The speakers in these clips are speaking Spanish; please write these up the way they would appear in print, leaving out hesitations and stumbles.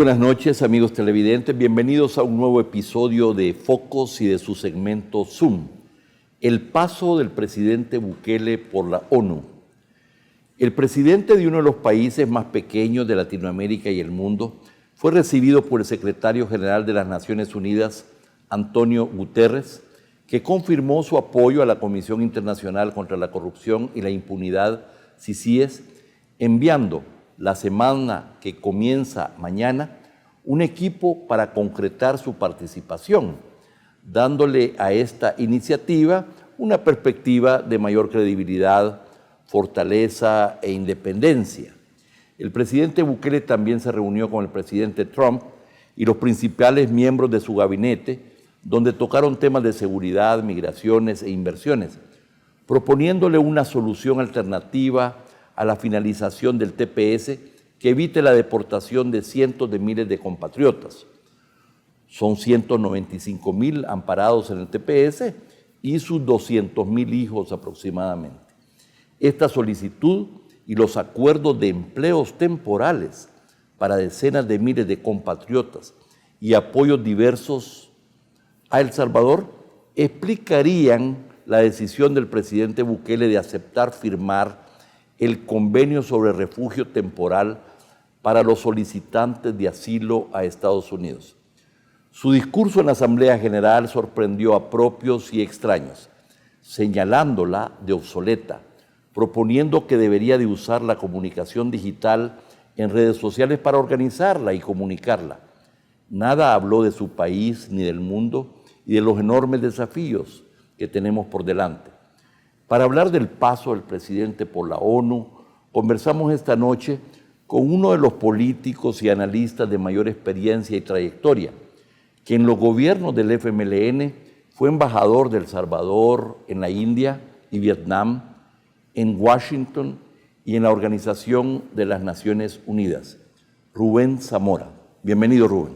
buenas noches, amigos televidentes. Bienvenidos a un nuevo episodio de Focos y de su segmento Zoom. El paso del presidente Bukele por la ONU. El presidente de uno de los países más pequeños de Latinoamérica y el mundo fue recibido por el secretario general de las Naciones Unidas, Antonio Guterres, que confirmó su apoyo a la Comisión Internacional contra la Corrupción y la Impunidad, CICIES, enviando la semana que comienza mañana un equipo para concretar su participación, dándole a esta iniciativa una perspectiva de mayor credibilidad, fortaleza e independencia. El presidente Bukele también se reunió con el presidente Trump y los principales miembros de su gabinete, donde tocaron temas de seguridad, migraciones e inversiones, proponiéndole una solución alternativa a la finalización del TPS que evite la deportación de cientos de miles de compatriotas. Son 195,000 amparados en el TPS y sus 200,000 hijos aproximadamente. Esta solicitud y los acuerdos de empleos temporales para decenas de miles de compatriotas y apoyos diversos a El Salvador explicarían la decisión del presidente Bukele de aceptar firmar el convenio sobre refugio temporal para los solicitantes de asilo a Estados Unidos. Su discurso en la Asamblea General sorprendió a propios y extraños, señalándola de obsoleta, proponiendo que debería de usar la comunicación digital en redes sociales para organizarla y comunicarla. Nada habló de su país ni del mundo y de los enormes desafíos que tenemos por delante. Para hablar del paso del presidente por la ONU, conversamos esta noche con uno de los políticos y analistas de mayor experiencia y trayectoria, que en los gobiernos del FMLN fue embajador de El Salvador en la India y Vietnam, en Washington y en la Organización de las Naciones Unidas, Rubén Zamora. Bienvenido, Rubén.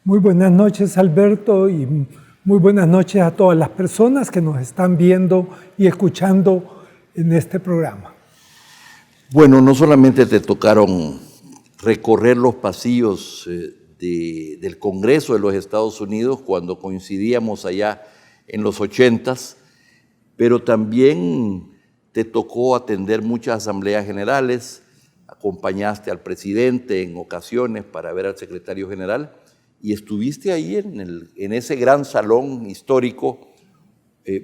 Muy buenas noches, Alberto, y muy buenas noches a todas las personas que nos están viendo y escuchando en este programa. Bueno, no solamente te tocaron recorrer los pasillos del Congreso de los Estados Unidos cuando coincidíamos allá en los 80s, pero también te tocó atender muchas asambleas generales, acompañaste al presidente en ocasiones para ver al secretario general y estuviste ahí en ese gran salón histórico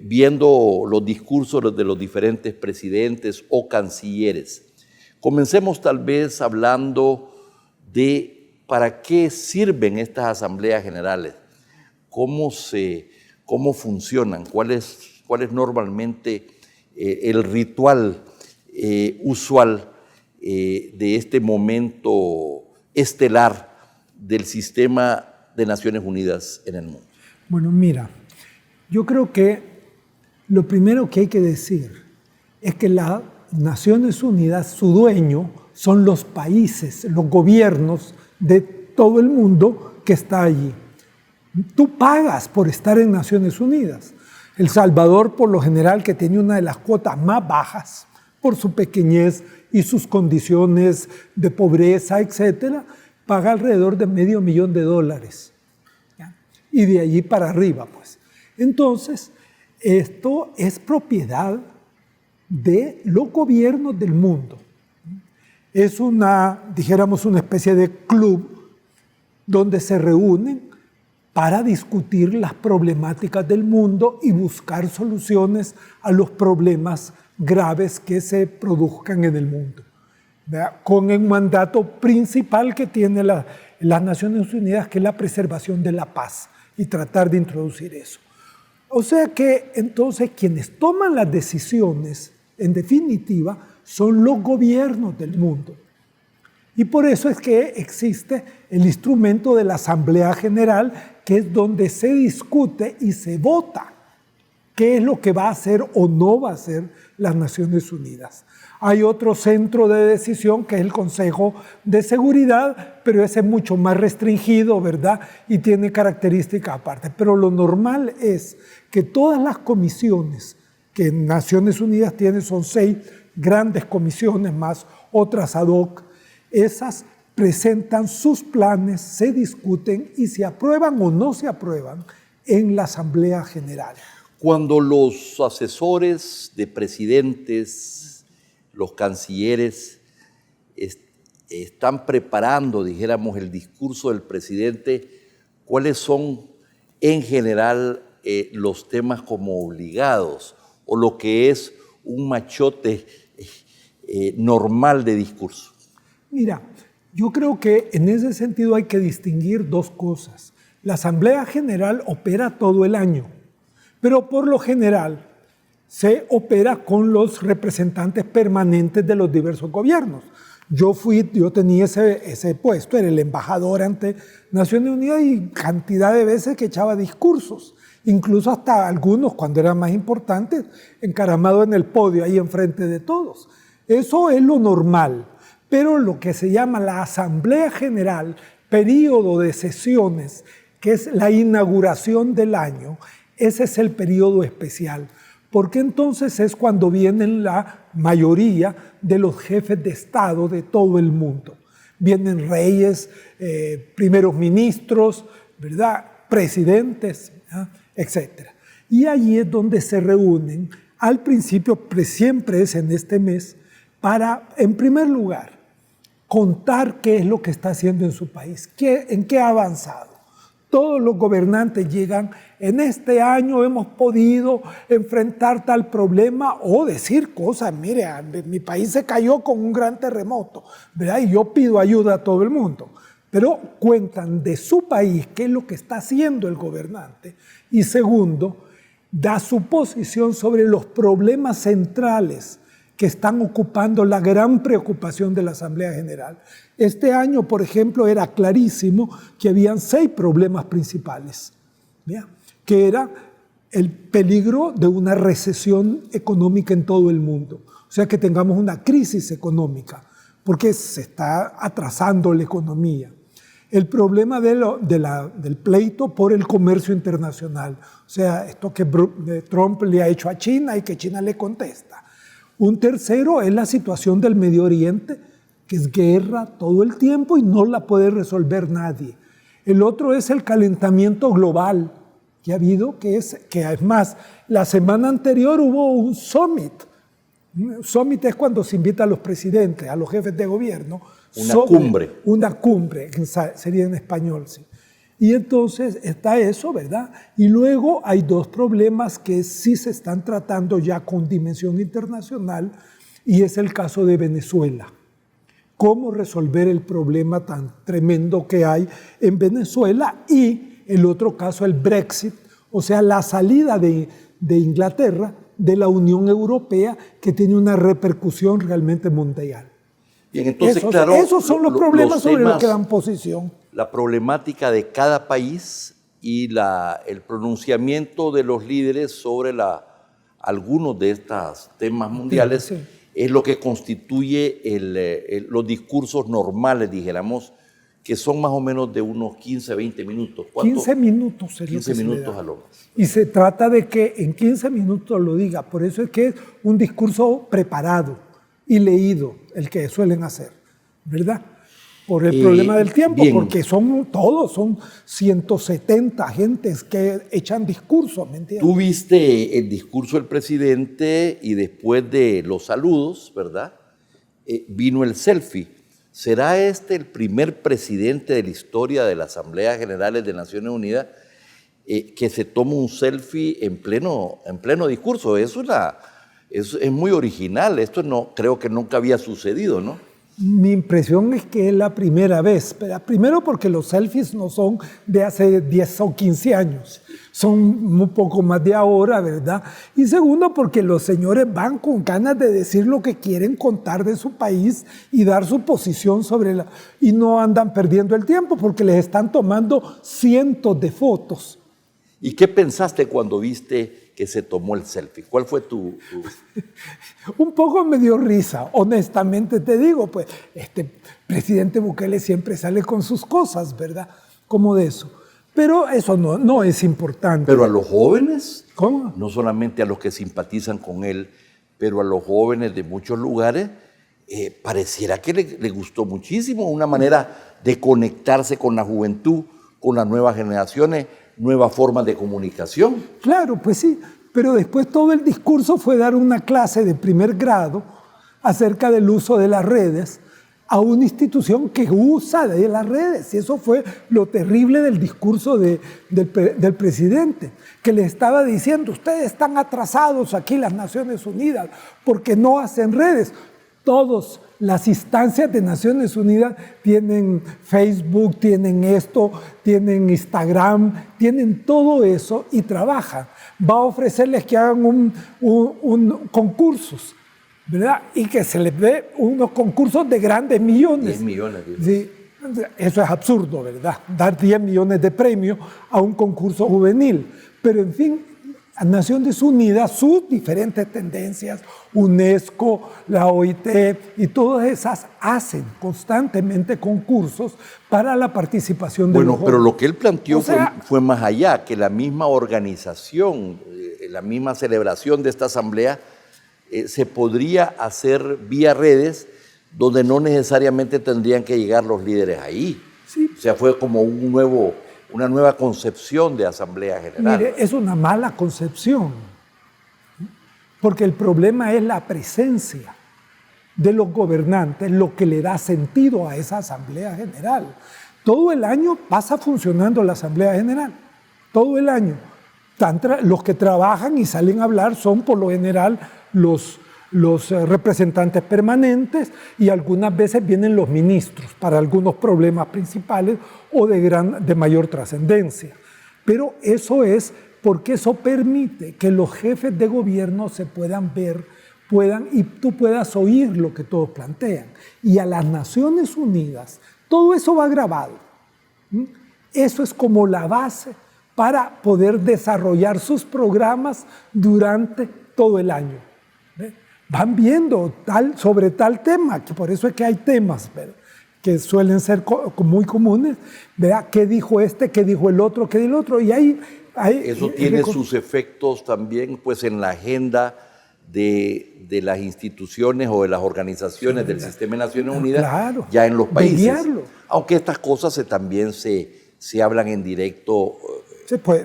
viendo los discursos de los diferentes presidentes o cancilleres. Comencemos tal vez hablando de para qué sirven estas asambleas generales, cómo funcionan, cuál es normalmente el ritual usual de este momento estelar del sistema de Naciones Unidas en el mundo. Bueno, mira, yo creo que lo primero que hay que decir es que las Naciones Unidas, su dueño, son los países, los gobiernos de todo el mundo que está allí. Tú pagas por estar en Naciones Unidas. El Salvador, por lo general, que tiene una de las cuotas más bajas por su pequeñez y sus condiciones de pobreza, etcétera, paga alrededor de $500,000. ¿Ya? Y de allí para arriba, pues. Entonces, esto es propiedad de los gobiernos del mundo. Es dijéramos, una especie de club donde se reúnen para discutir las problemáticas del mundo y buscar soluciones a los problemas graves que se produzcan en el mundo, ¿verdad? Con el mandato principal que tiene las Naciones Unidas, que es la preservación de la paz y tratar de introducir eso. O sea que entonces quienes toman las decisiones, en definitiva, son los gobiernos del mundo. Y por eso es que existe el instrumento de la Asamblea General, que es donde se discute y se vota qué es lo que va a hacer o no va a hacer las Naciones Unidas. Hay otro centro de decisión que es el Consejo de Seguridad, pero ese es mucho más restringido, ¿verdad? Y tiene características aparte. Pero lo normal es que todas las comisiones que Naciones Unidas tiene, son 6 grandes comisiones más otras ad hoc, esas presentan sus planes, se discuten y se aprueban o no se aprueban en la Asamblea General. Cuando los asesores de presidentes, los cancilleres, están preparando, dijéramos, el discurso del presidente, ¿cuáles son en general los temas como obligados o lo que es un machote normal de discurso? Mira, yo creo que en ese sentido hay que distinguir dos cosas. La Asamblea General opera todo el año, pero por lo general se opera con los representantes permanentes de los diversos gobiernos. Yo tenía ese puesto, era el embajador ante Naciones Unidas y cantidad de veces que echaba discursos, incluso hasta algunos, cuando eran más importantes, encaramado en el podio, ahí enfrente de todos. Eso es lo normal, pero lo que se llama la Asamblea General, periodo de sesiones, que es la inauguración del año, ese es el periodo especial, porque entonces es cuando vienen la mayoría de los jefes de Estado de todo el mundo. Vienen reyes, primeros ministros, ¿verdad?, presidentes, ¿verdad?, etc. Y allí es donde se reúnen, al principio, siempre es en este mes, para, en primer lugar, contar qué es lo que está haciendo en su país, en qué ha avanzado. Todos los gobernantes llegan, en este año hemos podido enfrentar tal problema o decir cosas, mire, mi país se cayó con un gran terremoto, ¿verdad? Y yo pido ayuda a todo el mundo. Pero cuentan de su país, qué es lo que está haciendo el gobernante. Y segundo, da su posición sobre los problemas centrales que están ocupando la gran preocupación de la Asamblea General. Este año, por ejemplo, era clarísimo que habían 6 problemas principales, ¿ya?, que era el peligro de una recesión económica en todo el mundo, o sea, que tengamos una crisis económica, porque se está atrasando la economía. El problema del pleito por el comercio internacional, o sea, esto que Trump le ha hecho a China y que China le contesta. Un tercero es la situación del Medio Oriente, que es guerra todo el tiempo y no la puede resolver nadie. El otro es el calentamiento global que ha habido, que es más, la semana anterior hubo un summit. Un summit es cuando se invita a los presidentes, a los jefes de gobierno. Cumbre. Una cumbre, sería en español, sí. Y entonces está eso, ¿verdad? Y luego hay 2 problemas que sí se están tratando ya con dimensión internacional, y es el caso de Venezuela. ¿Cómo resolver el problema tan tremendo que hay en Venezuela? Y el otro caso, el Brexit, o sea, la salida de Inglaterra de la Unión Europea, que tiene una repercusión realmente mundial. Bien, entonces, claro, esos son los problemas sobre los que dan posición. La problemática de cada país y el pronunciamiento de los líderes sobre algunos de estos temas mundiales, sí, es lo que constituye los discursos normales, dijéramos, que son más o menos de unos 15, 20 minutos. 15 minutos. 15 minutos a lo más. Y se trata de que en 15 minutos lo diga. Por eso es que es un discurso preparado y leído, el que suelen hacer, ¿verdad? Por el problema del tiempo, bien, porque son 170 gentes que echan discursos, ¿me entiendes? Tú viste el discurso del presidente y después de los saludos, ¿verdad?, vino el selfie. ¿Será este el primer presidente de la historia de la Asamblea General de Naciones Unidas que se toma un selfie en pleno discurso? Es muy original, esto creo que nunca había sucedido, ¿no? Mi impresión es que es la primera vez. Primero porque los selfies no son de hace 10 o 15 años, son un poco más de ahora, ¿verdad? Y segundo porque los señores van con ganas de decir lo que quieren contar de su país y dar su posición y no andan perdiendo el tiempo porque les están tomando cientos de fotos. ¿Y qué pensaste cuando viste que se tomó el selfie? ¿Cuál fue tu...? Un poco me dio risa, honestamente te digo, pues presidente Bukele siempre sale con sus cosas, ¿verdad? Como de eso. Pero eso no es importante. Pero a los jóvenes, ¿cómo? No solamente a los que simpatizan con él, pero a los jóvenes de muchos lugares, pareciera que le gustó muchísimo, una manera de conectarse con la juventud, con las nuevas generaciones, nuevas formas de comunicación. Claro, pues sí, pero después todo el discurso fue dar una clase de primer grado acerca del uso de las redes a una institución que usa de las redes. Y eso fue lo terrible del discurso del presidente, que le estaba diciendo, ustedes están atrasados aquí, las Naciones Unidas, porque no hacen redes. Todas las instancias de Naciones Unidas tienen Facebook, tienen esto, tienen Instagram, tienen todo eso y trabajan. Va a ofrecerles que hagan concursos, ¿verdad? Y que se les dé unos concursos de grandes millones. 10 millones. Sí, eso es absurdo, ¿verdad? Dar 10 millones de premios a un concurso juvenil. Pero en fin, Naciones Unidas, sus diferentes tendencias, UNESCO, la OIT y todas esas hacen constantemente concursos para la participación de los jóvenes. Bueno, pero lo que él planteó fue más allá, que la misma organización, la misma celebración de esta asamblea se podría hacer vía redes, donde no necesariamente tendrían que llegar los líderes ahí. Sí. O sea, fue como una nueva concepción de Asamblea General. Mire, es una mala concepción, porque el problema es la presencia de los gobernantes, lo que le da sentido a esa Asamblea General. Todo el año pasa funcionando la Asamblea General, todo el año. Los que trabajan y salen a hablar son por lo general los representantes permanentes y algunas veces vienen los ministros para algunos problemas principales o de mayor trascendencia. Pero eso es porque eso permite que los jefes de gobierno se puedan ver, y tú puedas oír lo que todos plantean. Y a las Naciones Unidas, todo eso va grabado. Eso es como la base para poder desarrollar sus programas durante todo el año. Van viendo sobre tal tema, que por eso es que hay temas, ¿verdad?, que suelen ser muy comunes, ¿verdad? ¿Qué dijo este? ¿Qué dijo el otro? ¿Qué dijo el otro? Y eso tiene sus efectos también pues, en la agenda de las instituciones o de las organizaciones del sistema de Naciones Unidas, claro, ya en los países. Mediarlo. Aunque estas cosas también se hablan en directo.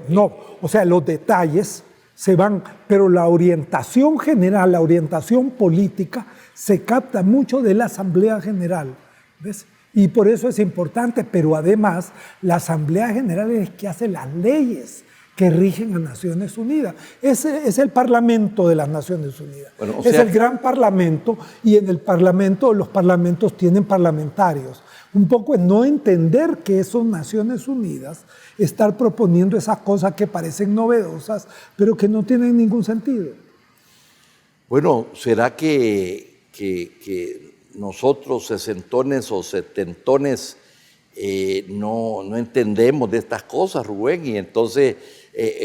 No, o sea, los detalles se van, pero la orientación general, la orientación política, se capta mucho de la Asamblea General, ¿ves? Y por eso es importante, pero además la Asamblea General es que hace las leyes que rigen a Naciones Unidas. Ese es el Parlamento de las Naciones Unidas. Bueno, es el gran Parlamento, y en el Parlamento, los parlamentos tienen parlamentarios. Un poco es no entender que son Naciones Unidas, estar proponiendo esas cosas que parecen novedosas, pero que no tienen ningún sentido. Bueno, ¿será que nosotros, sesentones o setentones, no entendemos de estas cosas, Rubén? Y entonces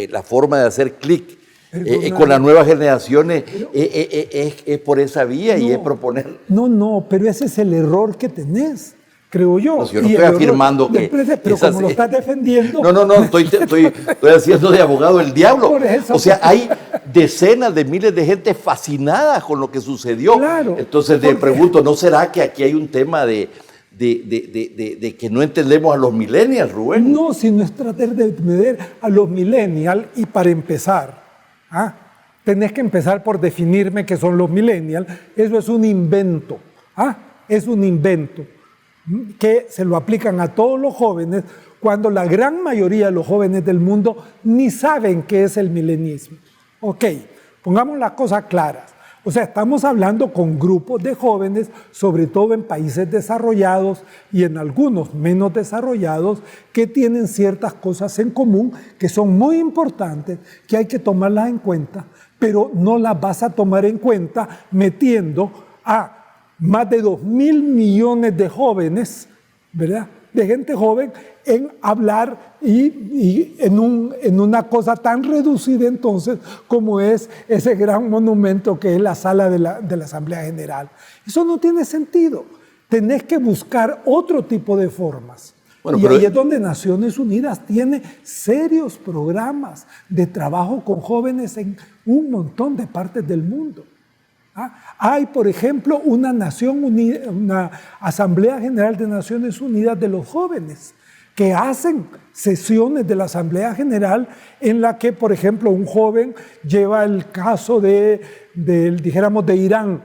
la forma de hacer clic con las nuevas generaciones es por esa vía, y es proponer. No, pero ese es el error que tenés, creo yo. No, yo no estoy afirmando que... Pero como lo estás defendiendo... No, estoy haciendo de abogado del diablo. Por eso, o sea, hay decenas de miles de gente fascinada con lo que sucedió. Claro. Entonces te pregunto, ¿no será que aquí hay un tema de que no entendemos a los millennials, Rubén? No, sino es tratar de entender a los millennials, y para empezar, tenés que empezar por definirme qué son los millennials. Eso es un invento, es un invento que se lo aplican a todos los jóvenes, cuando la gran mayoría de los jóvenes del mundo ni saben qué es el milenismo. Ok, pongamos las cosas claras. O sea, estamos hablando con grupos de jóvenes, sobre todo en países desarrollados y en algunos menos desarrollados, que tienen ciertas cosas en común que son muy importantes, que hay que tomarlas en cuenta, pero no las vas a tomar en cuenta metiendo a más de 2.000 millones de jóvenes, ¿verdad?, de gente joven, en hablar y en una cosa tan reducida entonces como es ese gran monumento que es la sala de la Asamblea General. Eso no tiene sentido. Tenés que buscar otro tipo de formas. Bueno, y ahí es donde Naciones Unidas tiene serios programas de trabajo con jóvenes en un montón de partes del mundo. Hay, por ejemplo, una Asamblea General de Naciones Unidas de los jóvenes, que hacen sesiones de la Asamblea General en la que, por ejemplo, un joven lleva el caso dijéramos, de Irán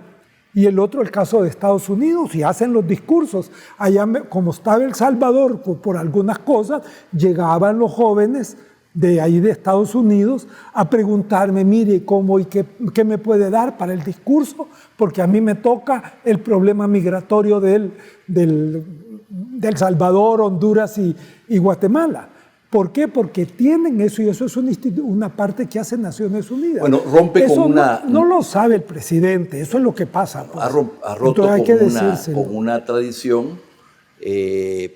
y el otro el caso de Estados Unidos y hacen los discursos. Allá, como estaba El Salvador por algunas cosas, llegaban los jóvenes de ahí de Estados Unidos a preguntarme, mire, ¿cómo y qué me puede dar para el discurso? Porque a mí me toca el problema migratorio del Salvador, Honduras y Guatemala. ¿Por qué? Porque tienen eso y eso es una parte que hace Naciones Unidas. Bueno, rompe eso con una... No lo sabe el presidente, eso es lo que pasa. Pues. Ha roto con una tradición.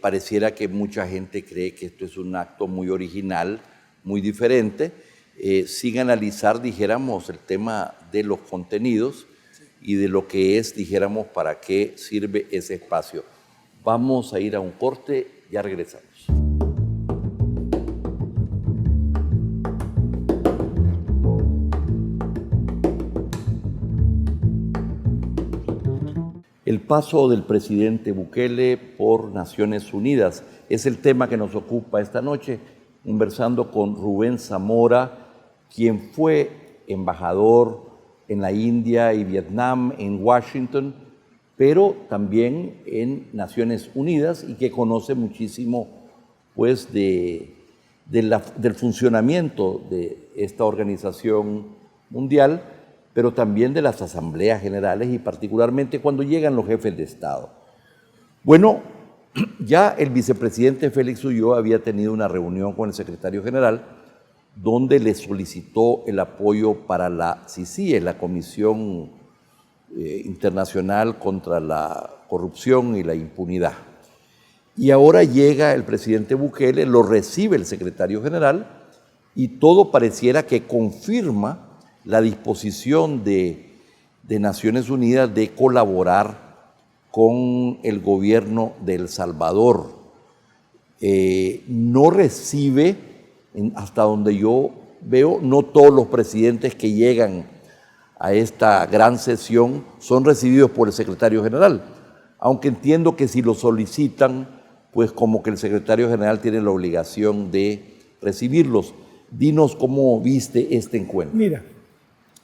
Pareciera que mucha gente cree que esto es un acto muy original, muy diferente, sin analizar, dijéramos, el tema de los contenidos y de lo que es, dijéramos, para qué sirve ese espacio. Vamos a ir a un corte, ya regresamos. El paso del presidente Bukele por Naciones Unidas es el tema que nos ocupa esta noche, conversando con Rubén Zamora, quien fue embajador en la India y Vietnam, en Washington, pero también en Naciones Unidas y que conoce muchísimo pues, del funcionamiento de esta organización mundial, pero también de las asambleas generales y particularmente cuando llegan los jefes de Estado. Bueno, ya el vicepresidente Félix Ulloa había tenido una reunión con el secretario general donde le solicitó el apoyo para la CICIE, la Comisión Internacional contra la Corrupción y la Impunidad. Y ahora llega el presidente Bukele, lo recibe el secretario general y todo pareciera que confirma la disposición de Naciones Unidas de colaborar con el gobierno de El Salvador. No recibe, hasta donde yo veo, no todos los presidentes que llegan a esta gran sesión son recibidos por el secretario general, aunque entiendo que si lo solicitan, pues como que el secretario general tiene la obligación de recibirlos. Dinos cómo viste este encuentro. Mira,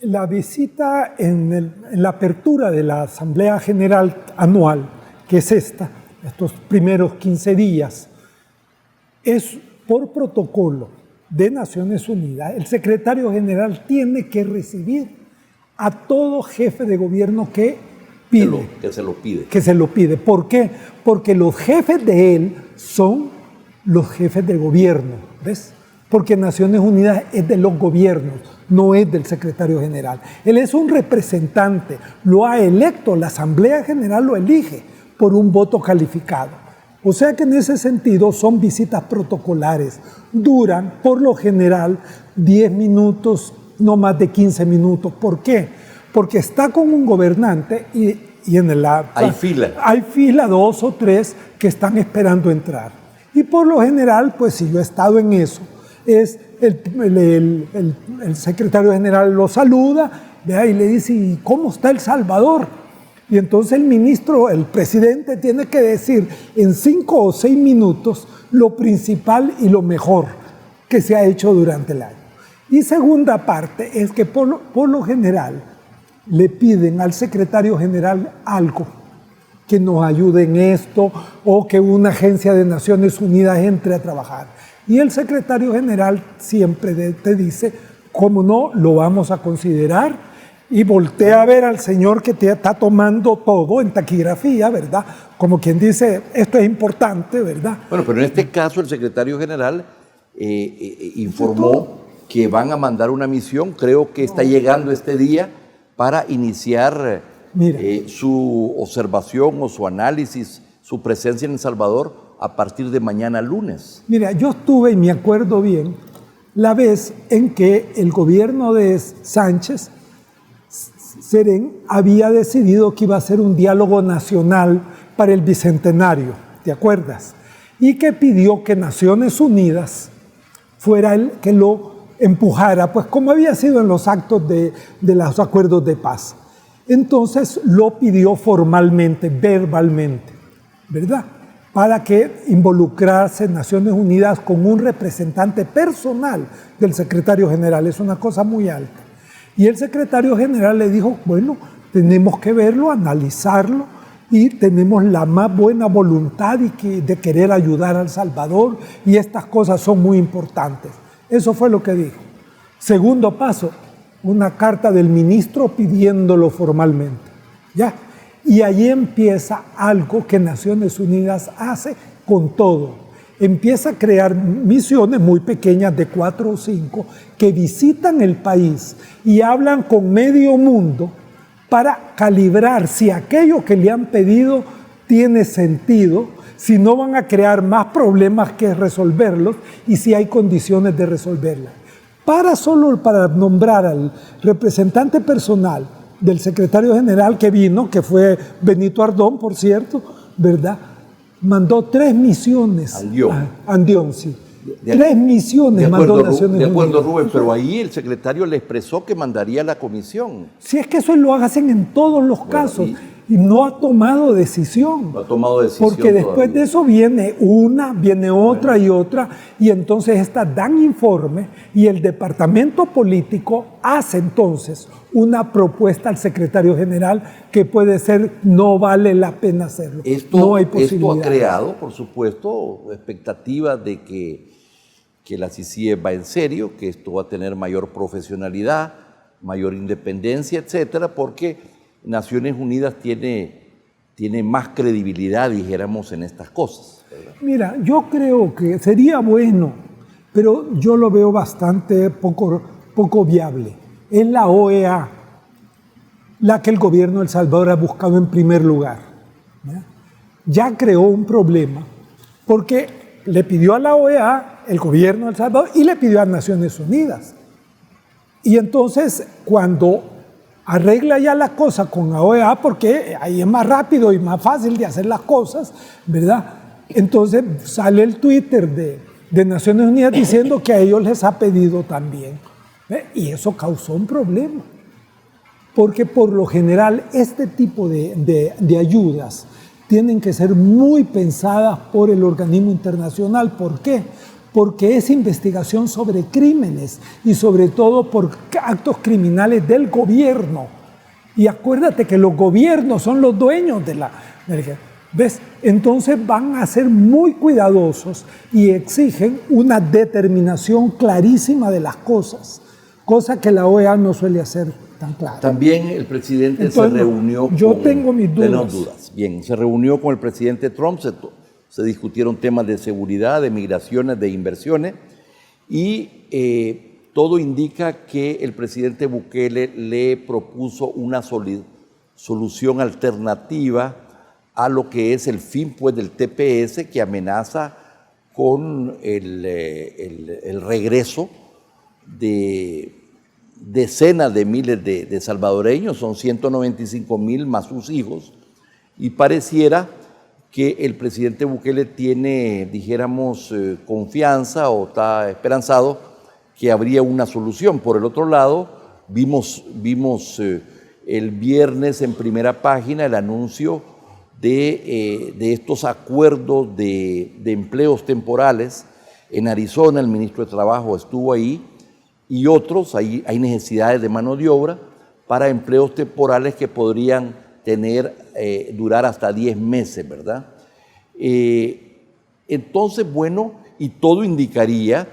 la visita en la apertura de la Asamblea General Anual, que es estos primeros 15 días, es por protocolo de Naciones Unidas. El secretario general tiene que recibir a todo jefe de gobierno que pide. Que se lo pide. Que se lo pide. ¿Por qué? Porque los jefes de él son los jefes de gobierno, ¿ves? Porque Naciones Unidas es de los gobiernos, no es del secretario general. Él es un representante, lo ha electo, la Asamblea General lo elige por un voto calificado. O sea que en ese sentido son visitas protocolares, duran por lo general 10 minutos, no más de 15 minutos. ¿Por qué? Porque está con un gobernante y en hay fila. Hay fila 2 o 3 que están esperando entrar. Y por lo general, pues si yo he estado en eso, es el secretario general lo saluda, vea, y le dice, ¿y cómo está El Salvador? Y entonces el presidente tiene que decir en 5 o 6 minutos lo principal y lo mejor que se ha hecho durante el año. Y segunda parte es que por lo general le piden al secretario general algo, que nos ayude en esto o que una agencia de Naciones Unidas entre a trabajar. Y el secretario general siempre te dice, cómo no, lo vamos a considerar, y voltea a ver al señor que te está tomando todo en taquigrafía, ¿verdad? Como quien dice, esto es importante, ¿verdad? Bueno, pero en este caso el secretario general informó que van a mandar una misión, creo que está llegando este día, para iniciar su observación o su análisis, su presencia en El Salvador, a partir de mañana lunes. Mira, yo estuve, y me acuerdo bien, la vez en que el gobierno de Sánchez Serén había decidido que iba a hacer un diálogo nacional para el Bicentenario, ¿te acuerdas? Y que pidió que Naciones Unidas fuera el que lo empujara, pues como había sido en los actos de los acuerdos de paz. Entonces lo pidió formalmente, verbalmente, ¿verdad? Para que involucrase Naciones Unidas con un representante personal del secretario general. Es una cosa muy alta. Y el secretario general le dijo, bueno, tenemos que verlo, analizarlo, y tenemos la más buena voluntad de querer ayudar a El Salvador, y estas cosas son muy importantes. Eso fue lo que dijo. Segundo paso, una carta del ministro pidiéndolo formalmente. ¿Ya? Y ahí empieza algo que Naciones Unidas hace con todo. Empieza a crear misiones muy pequeñas de 4 o 5 que visitan el país y hablan con medio mundo para calibrar si aquello que le han pedido tiene sentido, si no van a crear más problemas que resolverlos y si hay condiciones de resolverlas. Solo para nombrar al representante personal del secretario general que vino, que fue Benito Ardón, por cierto, ¿verdad? Mandó 3 misiones. Andión, sí. 3 misiones mandó Naciones Unidas. De acuerdo, Rubén, pero ahí el secretario le expresó que mandaría la comisión. Si es que eso lo hacen en todos los casos. Y no ha tomado decisión. No ha tomado decisión. Porque después de eso viene otra y otra, y entonces estas dan informe, y el departamento político hace entonces una propuesta al secretario general que puede ser, no vale la pena hacerlo. No hay posibilidad. Esto ha creado, por supuesto, expectativas de que la CICIE va en serio, que esto va a tener mayor profesionalidad, mayor independencia, etcétera, porque Naciones Unidas tiene más credibilidad, dijéramos, en estas cosas, ¿verdad? Mira, yo creo que sería bueno, pero yo lo veo bastante poco viable. Es la OEA la que el gobierno de El Salvador ha buscado en primer lugar. Ya creó un problema porque le pidió a la OEA el gobierno de El Salvador y le pidió a Naciones Unidas. Y entonces, cuando arregla ya la cosa con la OEA, porque ahí es más rápido y más fácil de hacer las cosas, ¿verdad? Entonces sale el Twitter de Naciones Unidas diciendo que a ellos les ha pedido también. Y eso causó un problema. Porque por lo general este tipo de ayudas tienen que ser muy pensadas por el organismo internacional. ¿Por qué? Porque es investigación sobre crímenes y sobre todo por actos criminales del gobierno. Y acuérdate que los gobiernos son los dueños de la... ¿Ves? Entonces van a ser muy cuidadosos y exigen una determinación clarísima de las cosas, cosa que la OEA no suele hacer tan clara. También el presidente Entonces, se reunió tengo mis dudas. Bien, se reunió con el presidente Trump, se discutieron temas de seguridad, de migraciones, de inversiones, y todo indica que el presidente Bukele le propuso una solución alternativa a lo que es el fin, pues, del TPS, que amenaza con el regreso de decenas de miles de salvadoreños, son 195,000 más sus hijos, y pareciera que el presidente Bukele tiene, dijéramos, confianza o está esperanzado que habría una solución. Por el otro lado, vimos el viernes en primera página el anuncio de estos acuerdos de empleos temporales. En Arizona el ministro de Trabajo estuvo ahí, y otros, hay necesidades de mano de obra para empleos temporales que podrían durar hasta 10 meses, ¿verdad? Entonces, bueno, y todo indicaría,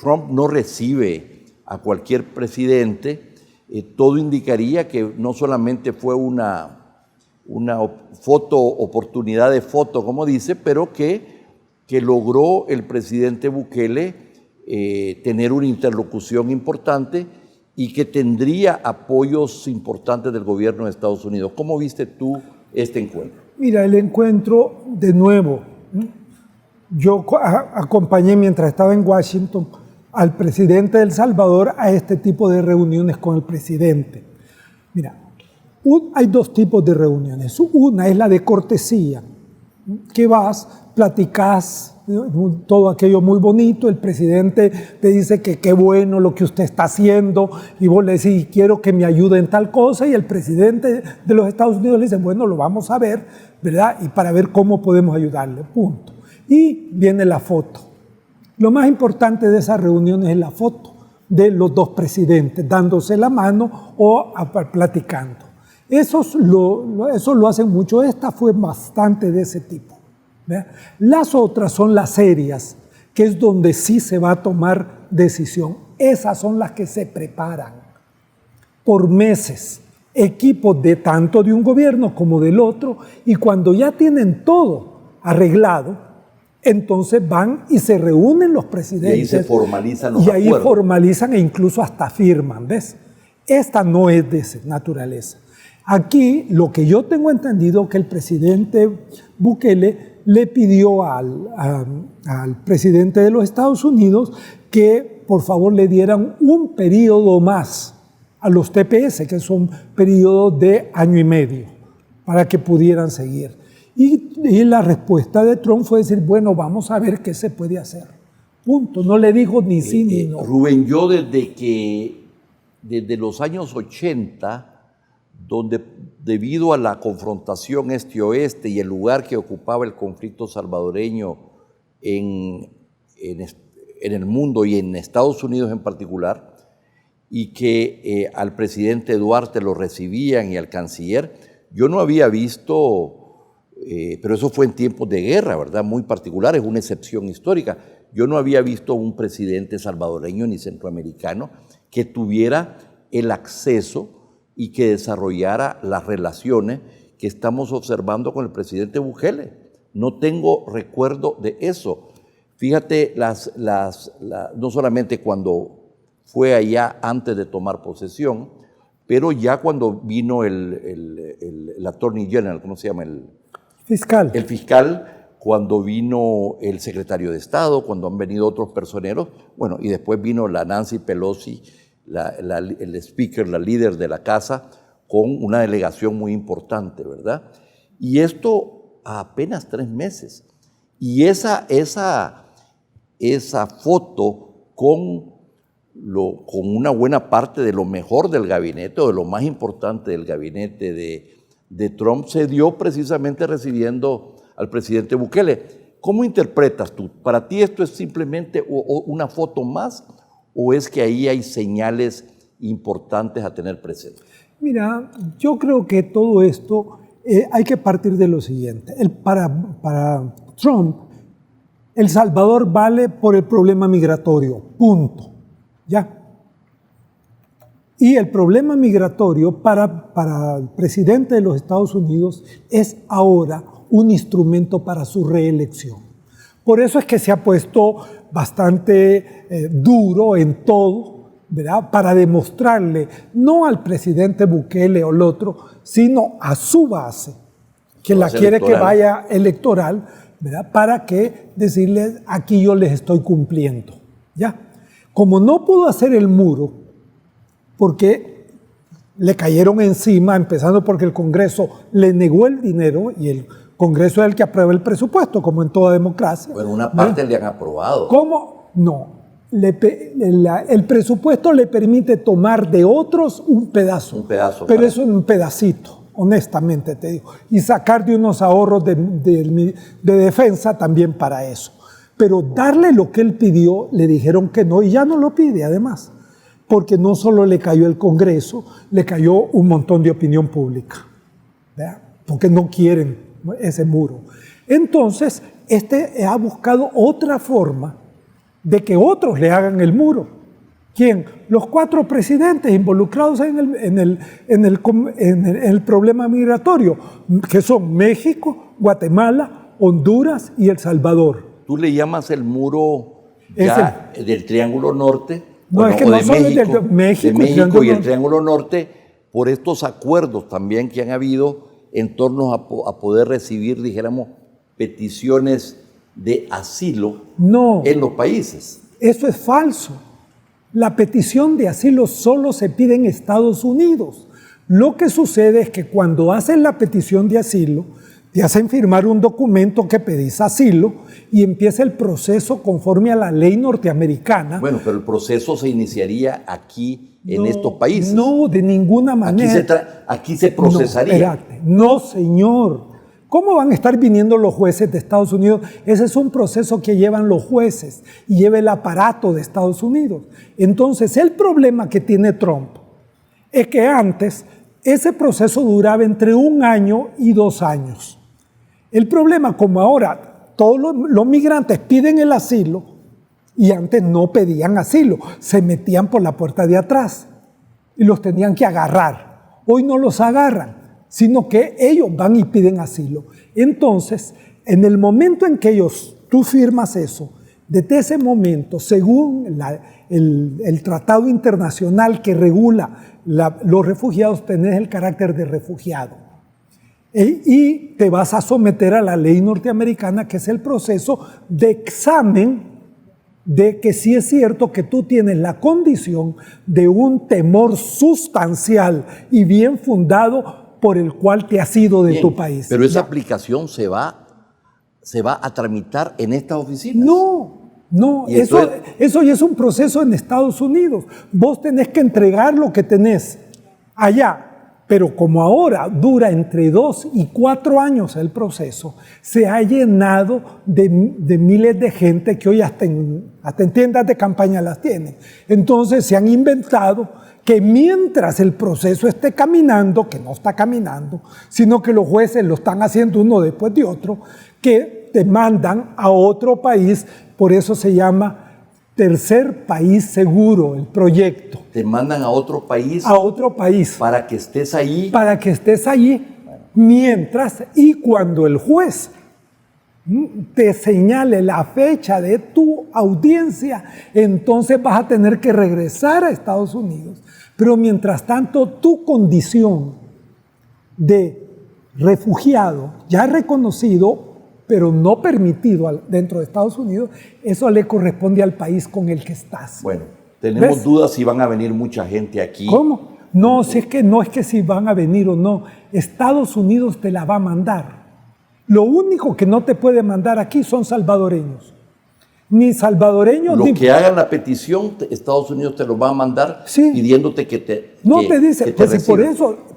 Trump no recibe a cualquier presidente, todo indicaría que no solamente fue una oportunidad de foto, como dice, pero que logró el presidente Bukele tener una interlocución importante y que tendría apoyos importantes del gobierno de Estados Unidos. ¿Cómo viste tú este encuentro? Mira, el encuentro, de nuevo, yo acompañé mientras estaba en Washington al presidente de El Salvador a este tipo de reuniones con el presidente. Mira, hay 2 tipos de reuniones. Una es la de cortesía, que vas, platicás todo aquello muy bonito, el presidente te dice que qué bueno lo que usted está haciendo, y vos le decís, quiero que me ayude en tal cosa, y el presidente de los Estados Unidos le dice, bueno, lo vamos a ver, ¿verdad? Y para ver cómo podemos ayudarle, punto. Y viene la foto. Lo más importante de esas reuniones es la foto de los dos presidentes, dándose la mano o platicando. Eso lo hacen mucho, esta fue bastante de ese tipo. ¿Ve? Las otras son las serias, que es donde sí se va a tomar decisión. Esas son las que se preparan por meses, equipos de tanto de un gobierno como del otro, y cuando ya tienen todo arreglado, entonces van y se reúnen los presidentes. Y ahí se formalizan los acuerdos. Y ahí formalizan e incluso hasta firman, ¿ves? Esta no es de esa naturaleza. Aquí lo que yo tengo entendido que el presidente Bukele le pidió al presidente de los Estados Unidos que por favor le dieran un periodo más a los TPS, que son periodos de año y medio, para que pudieran seguir. Y la respuesta de Trump fue decir, bueno, vamos a ver qué se puede hacer. Punto. No le dijo ni sí ni no. Rubén, yo desde los años 80, donde debido a la confrontación este-oeste y el lugar que ocupaba el conflicto salvadoreño en el mundo y en Estados Unidos en particular, y que al presidente Duarte lo recibían y al canciller, yo no había visto, pero eso fue en tiempos de guerra, ¿verdad? Muy particular, es una excepción histórica. Yo no había visto un presidente salvadoreño ni centroamericano que tuviera el acceso y que desarrollara las relaciones que estamos observando con el presidente Bukele. No tengo recuerdo de eso. Fíjate, no solamente cuando fue allá antes de tomar posesión, pero ya cuando vino el Attorney General, ¿cómo se llama? El fiscal, cuando vino el secretario de Estado, cuando han venido otros personeros, bueno, y después vino la Nancy Pelosi, el speaker, la líder de la casa, con una delegación muy importante, ¿verdad? Y esto a apenas 3 meses. Y esa foto con una buena parte de lo mejor del gabinete, o de lo más importante del gabinete de Trump, se dio precisamente recibiendo al presidente Bukele. ¿Cómo interpretas tú? ¿Para ti esto es simplemente una foto más, o es que ahí hay señales importantes a tener presente? Mira, yo creo que todo esto hay que partir de lo siguiente. Para Trump, El Salvador vale por el problema migratorio, punto. ¿Ya? Y el problema migratorio para el presidente de los Estados Unidos es ahora un instrumento para su reelección. Por eso es que se ha puesto bastante duro en todo, ¿verdad? Para demostrarle, no al presidente Bukele o el otro, sino a su base, que la quiere que vaya electoral, ¿verdad? Para que decirles, aquí yo les estoy cumpliendo, ¿ya? Como no pudo hacer el muro, porque le cayeron encima, empezando porque el Congreso le negó el dinero, y el Congreso es el que aprueba el presupuesto, como en toda democracia. Bueno, una parte le han aprobado. ¿Cómo? No. El presupuesto le permite tomar de otros un pedazo. Un pedazo. Pero eso es un pedacito, honestamente te digo. Y sacar de unos ahorros de defensa también para eso. Pero darle lo que él pidió, le dijeron que no, y ya no lo pide además. Porque no solo le cayó el Congreso, le cayó un montón de opinión pública, ¿verdad? Porque no quieren ese muro. Entonces, ha buscado otra forma de que otros le hagan el muro. ¿Quién? Los 4 presidentes involucrados en el problema migratorio, que son México, Guatemala, Honduras y El Salvador. ¿Tú le llamas el muro ya del Triángulo Norte? No, bueno, es que no solo de México y el Triángulo Norte, por estos acuerdos también que han habido en torno a poder recibir, dijéramos, peticiones de asilo en los países. Eso es falso. La petición de asilo solo se pide en Estados Unidos. Lo que sucede es que cuando hacen la petición de asilo, te hacen firmar un documento que pedís asilo y empieza el proceso conforme a la ley norteamericana. Bueno, pero el proceso se iniciaría aquí en estos países. No, de ninguna manera. Aquí se procesaría. No, espérate. No, señor. ¿Cómo van a estar viniendo los jueces de Estados Unidos? Ese es un proceso que llevan los jueces y lleva el aparato de Estados Unidos. Entonces, el problema que tiene Trump es que antes ese proceso duraba entre 1 año y 2 años. El problema, como ahora todos los migrantes piden el asilo y antes no pedían asilo, se metían por la puerta de atrás y los tenían que agarrar. Hoy no los agarran, sino que ellos van y piden asilo. Entonces, en el momento en que tú firmas eso, desde ese momento, según el tratado internacional que regula los refugiados, tenés el carácter de refugiado. Y te vas a someter a la ley norteamericana, que es el proceso de examen de que sí es cierto que tú tienes la condición de un temor sustancial y bien fundado por el cual te has ido de tu país. Pero esa aplicación se va a tramitar en estas oficinas. No, eso ya es un proceso en Estados Unidos. Vos tenés que entregar lo que tenés allá. Pero como ahora dura entre 2 y 4 años el proceso, se ha llenado de miles de gente que hoy hasta en tiendas de campaña las tienen. Entonces se han inventado que mientras el proceso esté caminando, que no está caminando, sino que los jueces lo están haciendo uno después de otro, que te mandan a otro país, por eso se llama tercer país seguro, el proyecto. Te mandan a otro país. A otro país. Para que estés allí. Para que estés allí, mientras y cuando el juez te señale la fecha de tu audiencia, entonces vas a tener que regresar a Estados Unidos. Pero mientras tanto, tu condición de refugiado, ya reconocido, pero no permitido dentro de Estados Unidos, eso le corresponde al país con el que estás. Bueno, tenemos dudas si van a venir mucha gente aquí. ¿Cómo? No, si es que no es que si van a venir o no. Estados Unidos te la va a mandar. Lo único que no te puede mandar aquí son salvadoreños. Ni salvadoreños ni... Lo que hagan la petición, Estados Unidos te lo va a mandar pidiéndote que te No te dice, pues si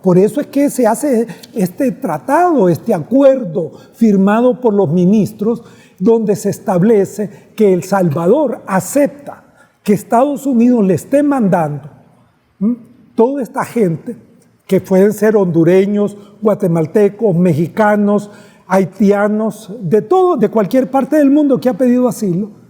por eso es que se hace este tratado, este acuerdo firmado por los ministros, donde se establece que El Salvador acepta que Estados Unidos le esté mandando toda esta gente, que pueden ser hondureños, guatemaltecos, mexicanos, haitianos, de cualquier parte del mundo que ha pedido asilo,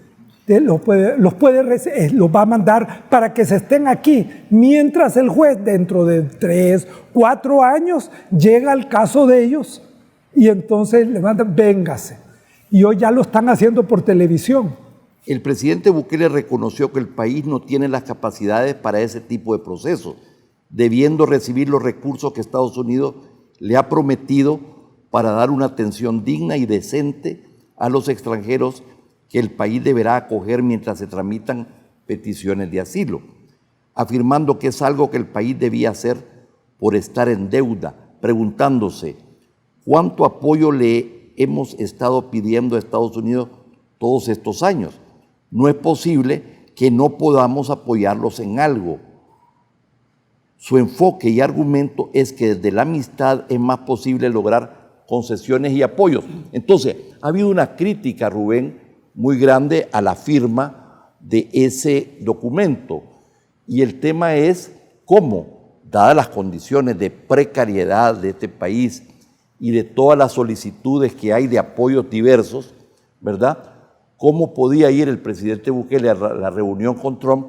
los va a mandar para que se estén aquí, mientras el juez dentro de 3, 4 años llega al caso de ellos y entonces le mandan, véngase. Y hoy ya lo están haciendo por televisión. El presidente Bukele reconoció que el país no tiene las capacidades para ese tipo de procesos, debiendo recibir los recursos que Estados Unidos le ha prometido para dar una atención digna y decente a los extranjeros que el país deberá acoger mientras se tramitan peticiones de asilo, afirmando que es algo que el país debía hacer por estar en deuda, preguntándose cuánto apoyo le hemos estado pidiendo a Estados Unidos todos estos años. No es posible que no podamos apoyarlos en algo. Su enfoque y argumento es que desde la amistad es más posible lograr concesiones y apoyos. Entonces, ha habido una crítica, Rubén, muy grande a la firma de ese documento. Y el tema es cómo, dadas las condiciones de precariedad de este país y de todas las solicitudes que hay de apoyos diversos, ¿verdad? ¿Cómo podía ir el presidente Bukele a la reunión con Trump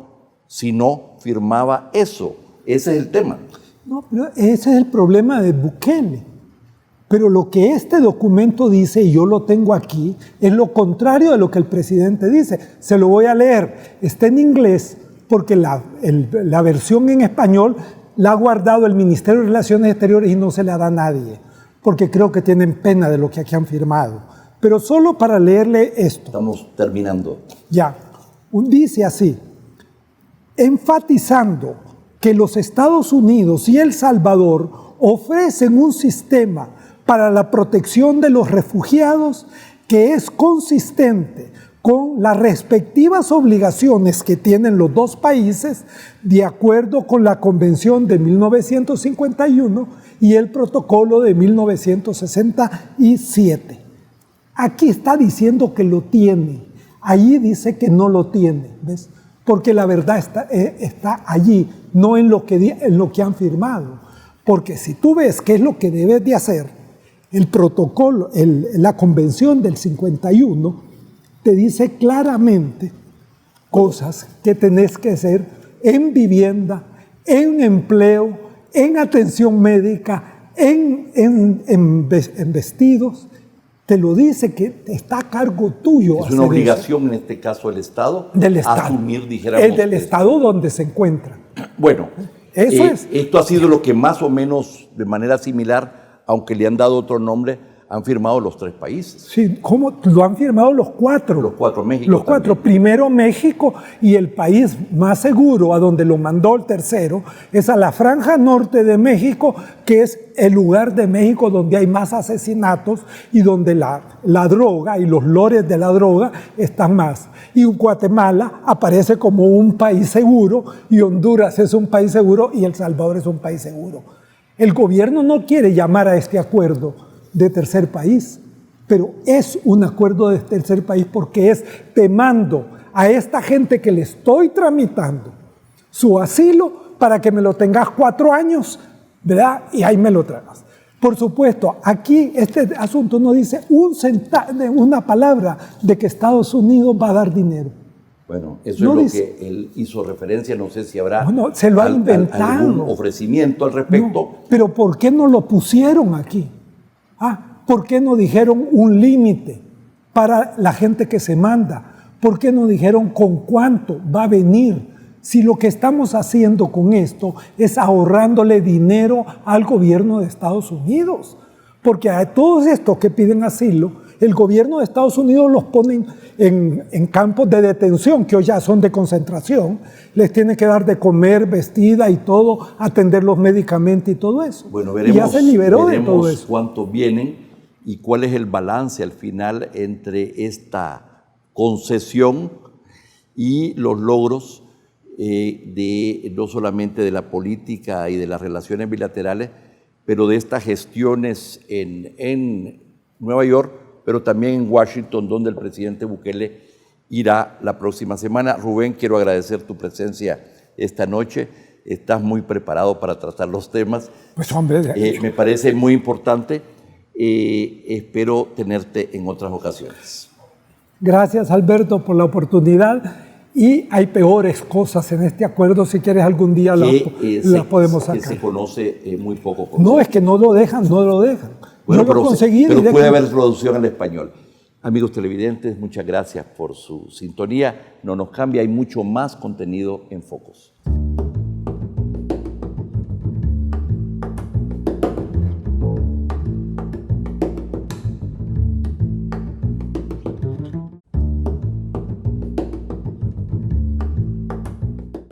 si no firmaba eso? Ese es el tema. No, ese es el problema de Bukele. Pero lo que este documento dice, y yo lo tengo aquí, es lo contrario de lo que el presidente dice. Se lo voy a leer. Está en inglés porque la versión en español la ha guardado el Ministerio de Relaciones Exteriores y no se la da a nadie, porque creo que tienen pena de lo que aquí han firmado. Pero solo para leerle esto. Estamos terminando. Ya. Dice así: enfatizando que los Estados Unidos y El Salvador ofrecen un sistema para la protección de los refugiados que es consistente con las respectivas obligaciones que tienen los dos países de acuerdo con la Convención de 1951 y el Protocolo de 1967. Aquí está diciendo que lo tiene, allí dice que no lo tiene, ¿ves? Porque la verdad está allí, no en lo que han firmado. Porque si tú ves qué es lo que debes de hacer, el protocolo, la Convención del 51, te dice claramente cosas que tenés que hacer en vivienda, en empleo, en atención médica, en vestidos. Te lo dice que está a cargo tuyo. Es una obligación, en este caso, del Estado, asumir, dijéramos. El del Estado donde se encuentra. Bueno, eso es. Esto ha sido lo que más o menos, de manera similar, aunque le han dado otro nombre, han firmado los tres países. Sí, ¿cómo? Lo han firmado los cuatro. Los cuatro, México Los cuatro. También. Primero México, y el país más seguro, a donde lo mandó el tercero, es a la franja norte de México, que es el lugar de México donde hay más asesinatos y donde la droga y los lores de la droga están más. Y Guatemala aparece como un país seguro, y Honduras es un país seguro, y El Salvador es un país seguro. El gobierno no quiere llamar a este acuerdo de tercer país, pero es un acuerdo de tercer país porque te mando a esta gente que le estoy tramitando su asilo para que me lo tengas 4 años, ¿verdad? Y ahí me lo tragas. Por supuesto, aquí este asunto no dice una palabra de que Estados Unidos va a dar dinero. Bueno, eso no es lo que él hizo referencia, no sé si habrá se lo ha inventado. Algún ofrecimiento al respecto. No, pero ¿por qué no lo pusieron aquí? ¿Por qué no dijeron un límite para la gente que se manda? ¿Por qué no dijeron con cuánto va a venir? Si lo que estamos haciendo con esto es ahorrándole dinero al gobierno de Estados Unidos. Porque a todos estos que piden asilo, el gobierno de Estados Unidos los pone en campos de detención, que hoy ya son de concentración, les tiene que dar de comer, vestida y todo, atender los medicamentos y todo eso. Bueno, veremos, y ya se liberó de todo eso. Cuántos vienen y cuál es el balance al final entre esta concesión y los logros no solamente de la política y de las relaciones bilaterales, pero de estas gestiones en Nueva York, pero también en Washington, donde el presidente Bukele irá la próxima semana. Rubén, quiero agradecer tu presencia esta noche. Estás muy preparado para tratar los temas. Pues hombre, me parece muy importante. Espero tenerte en otras ocasiones. Gracias, Alberto, por la oportunidad. Y hay peores cosas en este acuerdo. Si quieres, algún día las podemos sacar. Que se conoce muy poco. No, es que no lo dejan. Bueno, yo lo conseguí. Pero puede haber traducción al español. Amigos televidentes, muchas gracias por su sintonía. No nos cambia, hay mucho más contenido en Focos.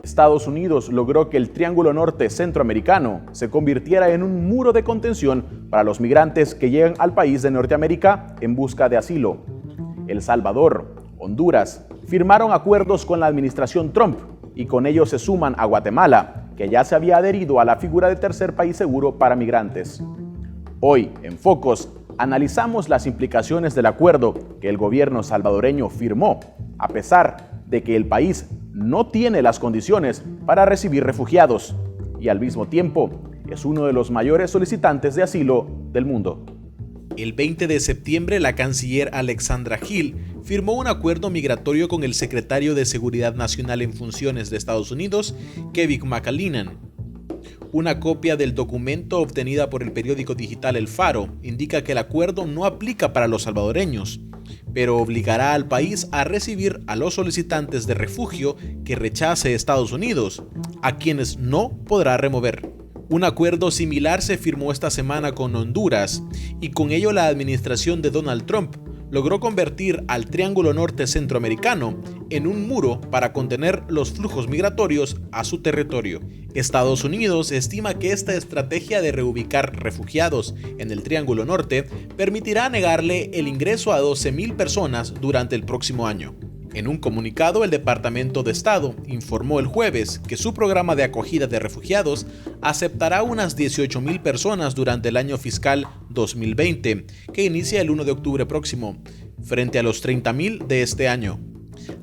Estados Unidos logró que el Triángulo Norte centroamericano se convirtiera en un muro de contención para los migrantes que llegan al país de Norteamérica en busca de asilo. El Salvador, Honduras, firmaron acuerdos con la administración Trump y con ellos se suman a Guatemala, que ya se había adherido a la figura de tercer país seguro para migrantes. Hoy, en Focos, analizamos las implicaciones del acuerdo que el gobierno salvadoreño firmó, a pesar de que el país no tiene las condiciones para recibir refugiados y al mismo tiempo es uno de los mayores solicitantes de asilo del mundo. El 20 de septiembre, la canciller Alexandra Hill firmó un acuerdo migratorio con el secretario de Seguridad Nacional en funciones de Estados Unidos, Kevin McAleenan. Una copia del documento obtenida por el periódico digital El Faro indica que el acuerdo no aplica para los salvadoreños, pero obligará al país a recibir a los solicitantes de refugio que rechace Estados Unidos, a quienes no podrá remover. Un acuerdo similar se firmó esta semana con Honduras y con ello la administración de Donald Trump logró convertir al Triángulo Norte Centroamericano en un muro para contener los flujos migratorios a su territorio. Estados Unidos estima que esta estrategia de reubicar refugiados en el Triángulo Norte permitirá negarle el ingreso a 12,000 personas durante el próximo año. En un comunicado, el Departamento de Estado informó el jueves que su programa de acogida de refugiados aceptará unas 18,000 personas durante el año fiscal 2020, que inicia el 1 de octubre próximo, frente a los 30,000 de este año.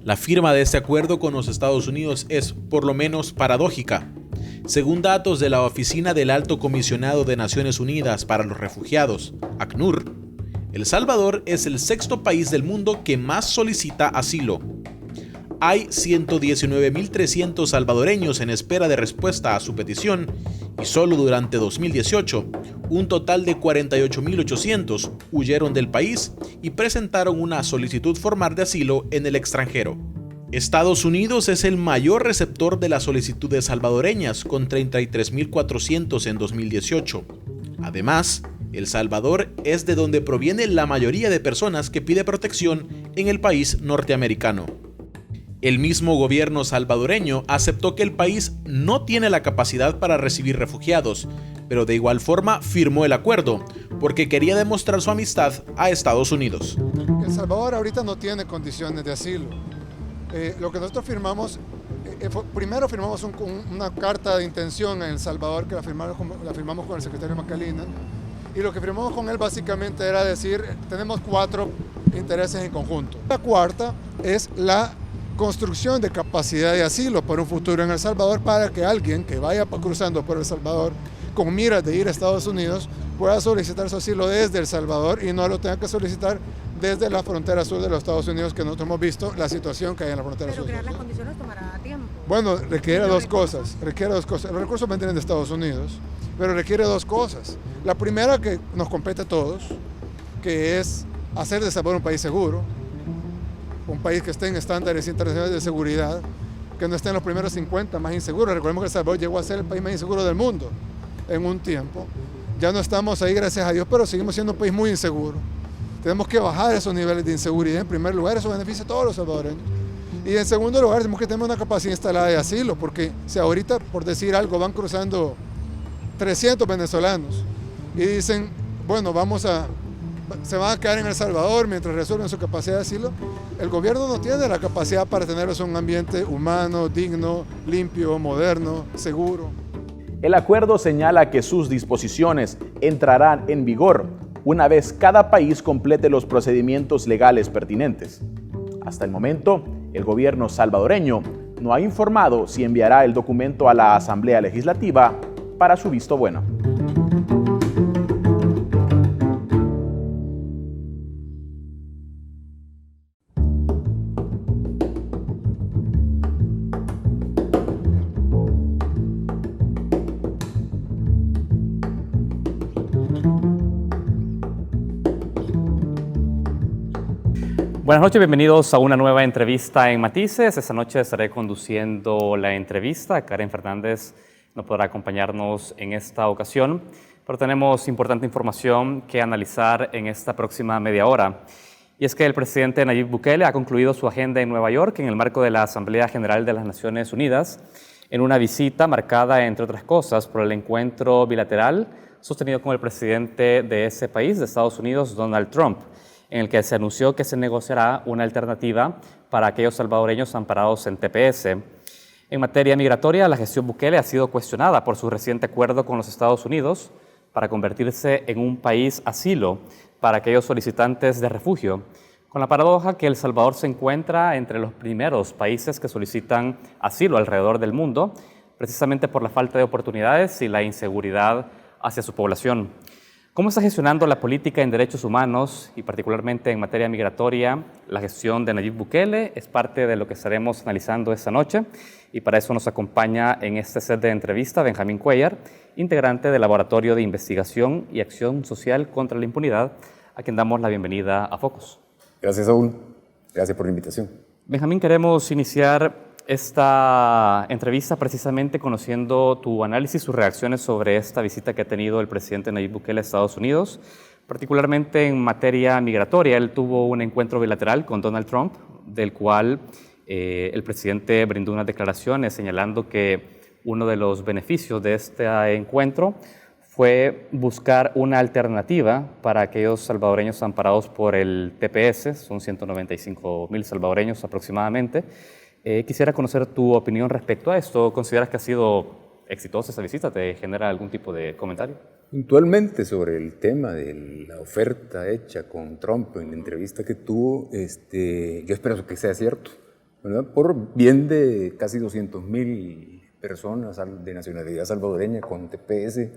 La firma de este acuerdo con los Estados Unidos es, por lo menos, paradójica. Según datos de la Oficina del Alto Comisionado de Naciones Unidas para los Refugiados, ACNUR, El Salvador es el 6º país del mundo que más solicita asilo. Hay 119,300 salvadoreños en espera de respuesta a su petición y solo durante 2018, un total de 48,800 huyeron del país y presentaron una solicitud formal de asilo en el extranjero. Estados Unidos es el mayor receptor de las solicitudes salvadoreñas, con 33,400 en 2018. Además, El Salvador es de donde proviene la mayoría de personas que pide protección en el país norteamericano. El mismo gobierno salvadoreño aceptó que el país no tiene la capacidad para recibir refugiados, pero de igual forma firmó el acuerdo, porque quería demostrar su amistad a Estados Unidos. El Salvador ahorita no tiene condiciones de asilo. Lo que nosotros firmamos, primero firmamos una carta de intención en El Salvador que la firmamos con el secretario Macalina. Y lo que firmamos con él básicamente era decir, tenemos 4 intereses en conjunto. La cuarta es la construcción de capacidad de asilo para un futuro en El Salvador, para que alguien que vaya cruzando por El Salvador con miras de ir a Estados Unidos pueda solicitar su asilo desde El Salvador y no lo tenga que solicitar desde la frontera sur de los Estados Unidos, que nosotros hemos visto la situación que hay en la frontera sur. Pero crear las condiciones tomará tiempo. Bueno, requiere dos cosas. Los recursos vendrían de Estados Unidos, pero requiere 2 cosas. La primera, que nos compete a todos, que es hacer de El Salvador un país seguro, un país que esté en estándares internacionales de seguridad, que no esté en los primeros 50 más inseguros. Recordemos que El Salvador llegó a ser el país más inseguro del mundo en un tiempo. Ya no estamos ahí, gracias a Dios, pero seguimos siendo un país muy inseguro. Tenemos que bajar esos niveles de inseguridad. En primer lugar, eso beneficia a todos los salvadoreños. Y en segundo lugar, tenemos que tener una capacidad instalada de asilo, porque si ahorita, por decir algo, van cruzando 300 venezolanos y dicen, bueno, se van a quedar en El Salvador mientras resuelven su capacidad de asilo, el gobierno no tiene la capacidad para tenerlos en un ambiente humano, digno, limpio, moderno, seguro. El acuerdo señala que sus disposiciones entrarán en vigor una vez cada país complete los procedimientos legales pertinentes. Hasta el momento, el gobierno salvadoreño no ha informado si enviará el documento a la Asamblea Legislativa para su visto bueno. Buenas noches, bienvenidos a una nueva entrevista en Matices. Esta noche estaré conduciendo la entrevista. Karen Fernández no podrá acompañarnos en esta ocasión, pero tenemos importante información que analizar en esta próxima media hora. Y es que el presidente Nayib Bukele ha concluido su agenda en Nueva York en el marco de la Asamblea General de las Naciones Unidas, en una visita marcada, entre otras cosas, por el encuentro bilateral sostenido con el presidente de ese país, de Estados Unidos, Donald Trump, en el que se anunció que se negociará una alternativa para aquellos salvadoreños amparados en TPS. En materia migratoria, la gestión Bukele ha sido cuestionada por su reciente acuerdo con los Estados Unidos para convertirse en un país asilo para aquellos solicitantes de refugio, con la paradoja que El Salvador se encuentra entre los primeros países que solicitan asilo alrededor del mundo, precisamente por la falta de oportunidades y la inseguridad hacia su población. ¿Cómo está gestionando la política en derechos humanos y particularmente en materia migratoria la gestión de Nayib Bukele? Es parte de lo que estaremos analizando esta noche y para eso nos acompaña en este set de entrevista Benjamín Cuellar, integrante del Laboratorio de Investigación y Acción Social contra la Impunidad, a quien damos la bienvenida a Focus. Gracias, Saúl. Gracias por la invitación. Benjamín, queremos iniciar esta entrevista precisamente conociendo tu análisis, sus reacciones sobre esta visita que ha tenido el presidente Nayib Bukele a Estados Unidos particularmente en materia migratoria. Él tuvo un encuentro bilateral con Donald Trump, del cual el presidente brindó unas declaraciones señalando que uno de los beneficios de este encuentro fue buscar una alternativa para aquellos salvadoreños amparados por el TPS, son 195.000 salvadoreños aproximadamente. Quisiera conocer tu opinión respecto a esto. ¿Consideras que ha sido exitosa esa visita? ¿Te genera algún tipo de comentario? Puntualmente sobre el tema de la oferta hecha con Trump en la entrevista que tuvo, yo espero que sea cierto, ¿verdad? Por bien de casi 200.000 personas de nacionalidad salvadoreña con TPS,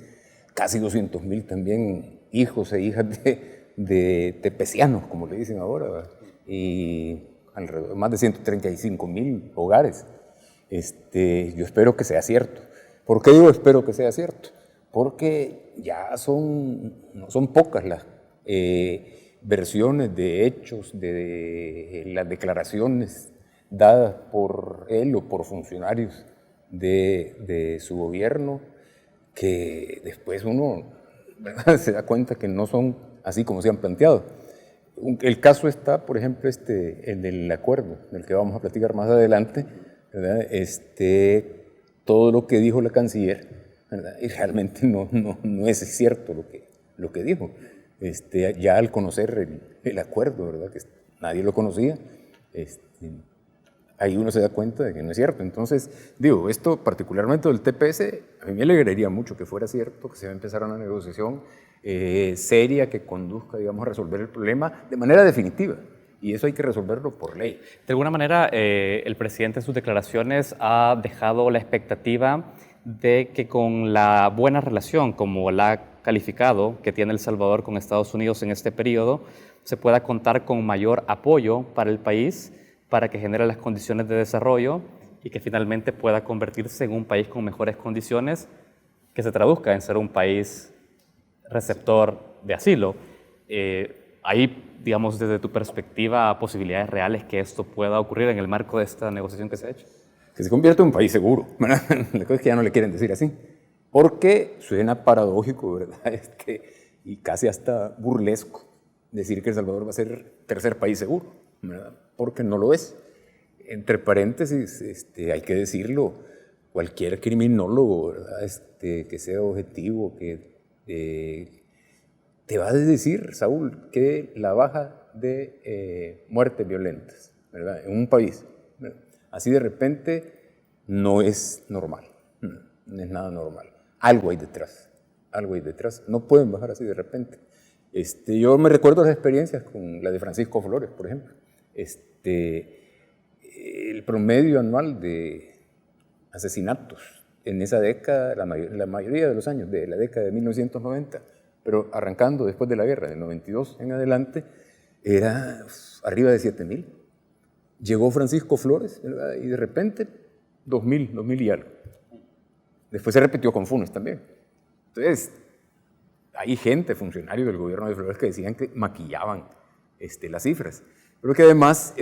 casi 200.000 también hijos e hijas de tepecianos, como le dicen ahora, ¿verdad? Y alrededor, más de 135.000 hogares. Yo espero que sea cierto. ¿Por qué digo espero que sea cierto? Porque ya no son pocas las versiones de hechos, de las declaraciones dadas por él o por funcionarios de su gobierno, que después uno, ¿verdad?, se da cuenta que no son así como se han planteado. El caso está, por ejemplo, el del acuerdo, del que vamos a platicar más adelante, ¿verdad? Todo lo que dijo la canciller, ¿verdad? Y realmente no es cierto lo que dijo. Ya al conocer el acuerdo, ¿verdad?, que nadie lo conocía, ahí uno se da cuenta de que no es cierto. Entonces, digo, esto particularmente del TPS, a mí me alegraría mucho que fuera cierto, que se va a empezar una negociación seria que conduzca, digamos, a resolver el problema de manera definitiva. Y eso hay que resolverlo por ley. De alguna manera, el presidente en sus declaraciones ha dejado la expectativa de que con la buena relación, como la ha calificado, que tiene El Salvador con Estados Unidos en este periodo, se pueda contar con mayor apoyo para el país, para que genere las condiciones de desarrollo y que finalmente pueda convertirse en un país con mejores condiciones, que se traduzca en ser un país receptor de asilo. Hay, digamos, desde tu perspectiva, posibilidades reales que esto pueda ocurrir en el marco de esta negociación que se ha hecho. Que se convierta en un país seguro, ¿verdad? La cosa es que ya no le quieren decir así, porque suena paradójico, ¿verdad? Y casi hasta burlesco decir que El Salvador va a ser tercer país seguro, ¿verdad? Porque no lo es. Entre paréntesis, hay que decirlo, cualquier criminólogo, ¿verdad?, que sea objetivo, que te va a decir, Saúl, que la baja de muertes violentas, ¿verdad?, en un país, ¿verdad?, así de repente no es normal, no es nada normal. Algo hay detrás, no pueden bajar así de repente. Yo me recuerdo las experiencias con la de Francisco Flores, por ejemplo. El promedio anual de asesinatos en esa década, la mayoría de los años de la década de 1990, pero arrancando después de la guerra, del 92 en adelante, era arriba de 7.000. Llegó Francisco Flores, ¿verdad?, y de repente 2.000 y algo. Después se repitió con Funes también. Entonces, hay gente, funcionarios del gobierno de Flores, que decían que maquillaban las cifras. Pero que además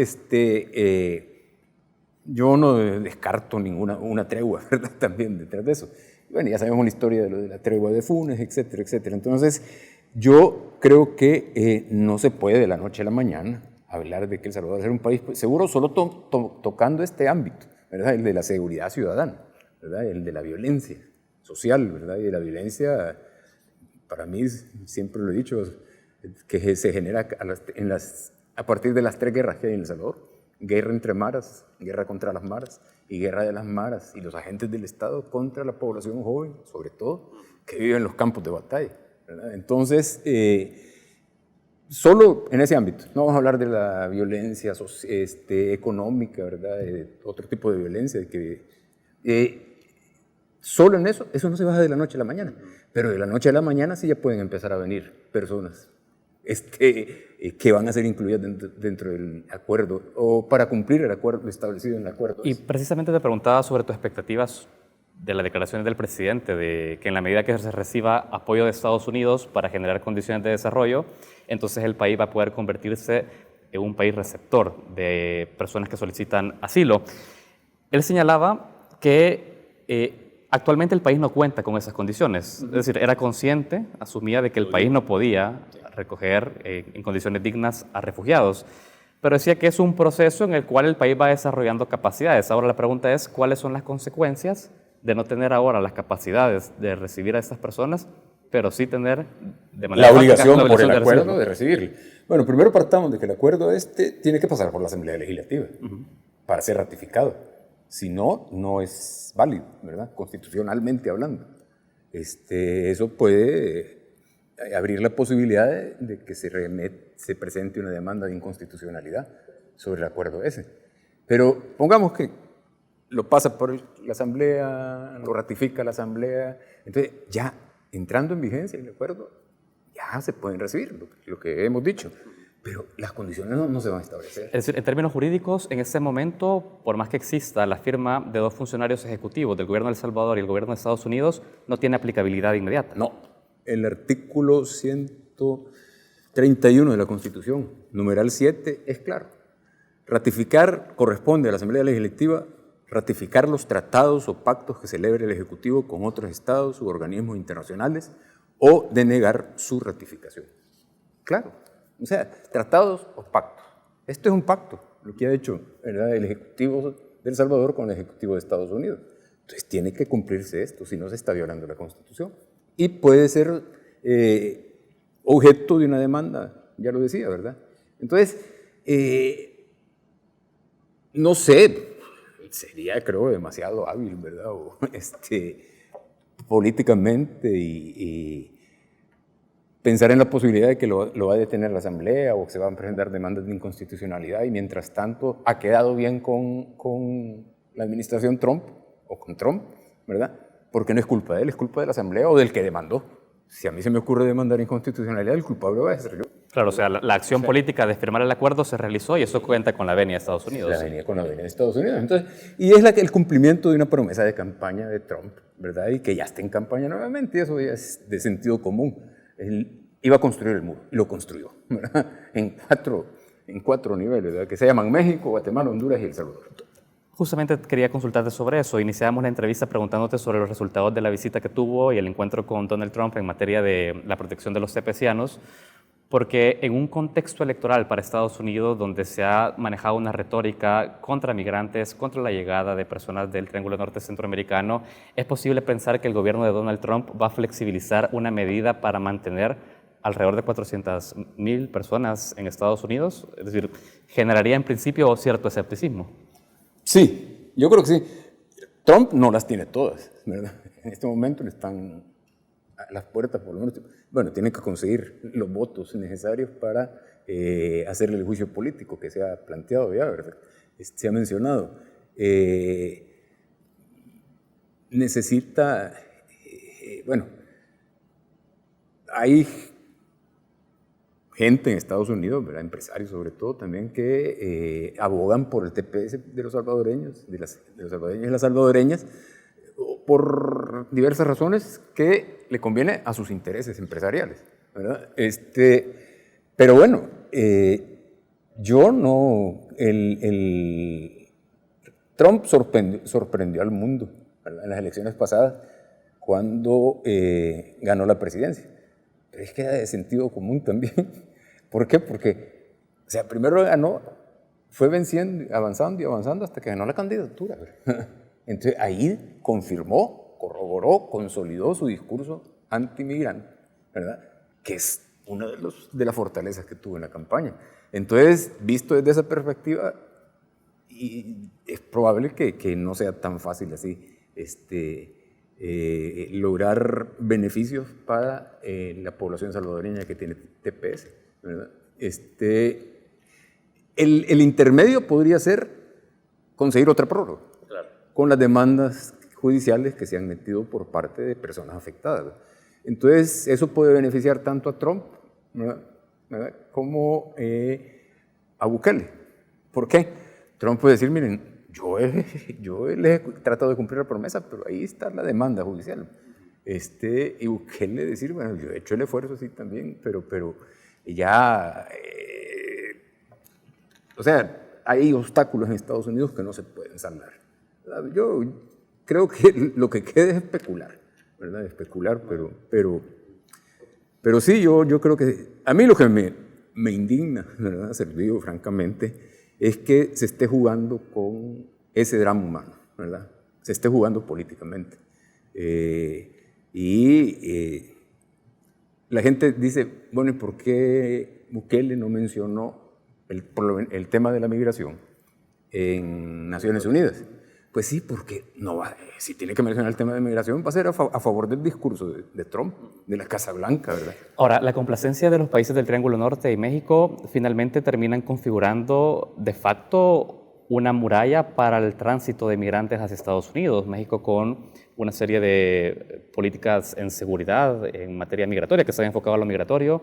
yo no descarto una tregua, ¿verdad?, también detrás de eso. Bueno, ya sabemos la historia de lo de la tregua de Funes, etcétera, etcétera. Entonces, yo creo que no se puede de la noche a la mañana hablar de que El Salvador va a ser un país seguro solo tocando este ámbito, ¿verdad?, el de la seguridad ciudadana, ¿verdad?, el de la violencia social, ¿verdad?, y de la violencia, para mí, siempre lo he dicho, que se genera a partir de las tres guerras que hay en El Salvador: guerra entre maras, guerra contra las maras y guerra de las maras y los agentes del Estado contra la población joven, sobre todo, que vive en los campos de batalla, ¿verdad? Entonces, solo en ese ámbito, no vamos a hablar de la violencia económica, ¿verdad?, de otro tipo de violencia, solo en eso no se baja de la noche a la mañana, pero de la noche a la mañana sí ya pueden empezar a venir personas que van a ser incluidas dentro del acuerdo o para cumplir el acuerdo establecido en el acuerdo. Y precisamente te preguntaba sobre tus expectativas de las declaraciones del presidente, de que en la medida que se reciba apoyo de Estados Unidos para generar condiciones de desarrollo, entonces el país va a poder convertirse en un país receptor de personas que solicitan asilo. Él señalaba que Actualmente el país no cuenta con esas condiciones, es decir, era consciente, asumía de que el país no podía recoger en condiciones dignas a refugiados, pero decía que es un proceso en el cual el país va desarrollando capacidades. Ahora la pregunta es, ¿cuáles son las consecuencias de no tener ahora las capacidades de recibir a estas personas, pero sí tener de manera la obligación por el de acuerdo recibirlo? de recibirlo? Bueno, primero partamos de que el acuerdo tiene que pasar por la Asamblea Legislativa para ser ratificado. Si no, no es válido, ¿verdad? Constitucionalmente hablando. Eso puede abrir la posibilidad de que se presente una demanda de inconstitucionalidad sobre el acuerdo ese. Pero pongamos que lo pasa por la Asamblea, lo ratifica la Asamblea, entonces ya entrando en vigencia el acuerdo, ya se pueden recibir, lo que hemos dicho. Pero las condiciones no se van a establecer. Es decir, en términos jurídicos, en este momento, por más que exista la firma de dos funcionarios ejecutivos del gobierno de El Salvador y el gobierno de Estados Unidos, no tiene aplicabilidad inmediata. No. El artículo 131 de la Constitución, numeral 7, es claro. Ratificar corresponde a la Asamblea Legislativa ratificar los tratados o pactos que celebre el Ejecutivo con otros estados u organismos internacionales o denegar su ratificación. Claro. O sea, tratados o pactos. Esto es un pacto, lo que ha hecho, ¿verdad?, el Ejecutivo de El Salvador con el Ejecutivo de Estados Unidos. Entonces tiene que cumplirse esto, si no se está violando la Constitución. Y puede ser objeto de una demanda, ya lo decía, ¿verdad? Entonces, no sé, sería, creo, demasiado hábil, ¿verdad? Políticamente y pensar en la posibilidad de que lo va a detener la Asamblea o que se van a presentar demandas de inconstitucionalidad y mientras tanto ha quedado bien con la administración Trump o con Trump, ¿verdad? Porque no es culpa de él, es culpa de la Asamblea o del que demandó. Si a mí se me ocurre demandar inconstitucionalidad, el culpable va a ser yo. Claro, o sea, la acción política de firmar el acuerdo se realizó y eso cuenta con la venia de Estados Unidos. Con la venia de Estados Unidos. Entonces, y es el cumplimiento de una promesa de campaña de Trump, ¿verdad? Y que ya está en campaña nuevamente, y eso ya es de sentido común. Él iba a construir el muro y lo construyó, ¿verdad? En cuatro niveles, ¿verdad?, que se llaman México, Guatemala, Honduras y El Salvador. Justamente quería consultarte sobre eso. Iniciamos la entrevista preguntándote sobre los resultados de la visita que tuvo y el encuentro con Donald Trump en materia de la protección de los cepesianos, porque en un contexto electoral para Estados Unidos donde se ha manejado una retórica contra migrantes, contra la llegada de personas del Triángulo Norte Centroamericano, ¿es posible pensar que el gobierno de Donald Trump va a flexibilizar una medida para mantener alrededor de 400,000 personas en Estados Unidos? Es decir, ¿generaría en principio cierto escepticismo? Sí, yo creo que sí. Trump no las tiene todas, ¿verdad? En este momento le están a las puertas, por lo menos. Bueno, tiene que conseguir los votos necesarios para hacerle el juicio político que se ha planteado ya, ¿verdad? Se ha mencionado. Necesita, bueno, hay gente en Estados Unidos, ¿verdad?, empresarios sobre todo también, que abogan por el TPS de los salvadoreños, de los salvadoreños y las salvadoreñas, por diversas razones que le conviene a sus intereses empresariales, ¿verdad? Pero bueno, yo no, Trump sorprendió al mundo, ¿verdad?, en las elecciones pasadas cuando ganó la presidencia. Pero es que era de sentido común también. ¿Por qué? Porque, o sea, primero ganó, fue venciendo, avanzando y avanzando hasta que ganó la candidatura, ¿verdad? Entonces ahí confirmó, corroboró, consolidó su discurso antimigrante, ¿verdad?, que es una de las fortalezas que tuvo en la campaña. Entonces, visto desde esa perspectiva, y es probable que no sea tan fácil así lograr beneficios para la población salvadoreña que tiene TPS, ¿verdad? El intermedio podría ser conseguir otra prórroga, claro, con las demandas judiciales que se han metido por parte de personas afectadas, ¿verdad? Entonces, eso puede beneficiar tanto a Trump, ¿verdad?, como a Bukele. ¿Por qué? Trump puede decir, miren, yo les he tratado de cumplir la promesa, pero ahí está la demanda judicial. Y Bukele decir, bueno, yo he hecho el esfuerzo, sí, también, pero ya, o sea, hay obstáculos en Estados Unidos que no se pueden saldar. Yo creo que lo que queda es especular, ¿verdad? Especular, pero sí, yo creo que a mí lo que me indigna, ¿verdad? Se lo digo francamente, es que se esté jugando con ese drama humano, ¿verdad? Se esté jugando políticamente. La gente dice, bueno, ¿y por qué Bukele no mencionó el tema de la migración en Naciones Unidas? Pues sí, porque no va, si tiene que mencionar el tema de migración, va a ser a favor del discurso de Trump, de la Casa Blanca, ¿verdad? Ahora, la complacencia de los países del Triángulo Norte y México finalmente terminan configurando de facto una muralla para el tránsito de migrantes hacia Estados Unidos. México con una serie de políticas en seguridad, en materia migratoria, que se han enfocado a lo migratorio.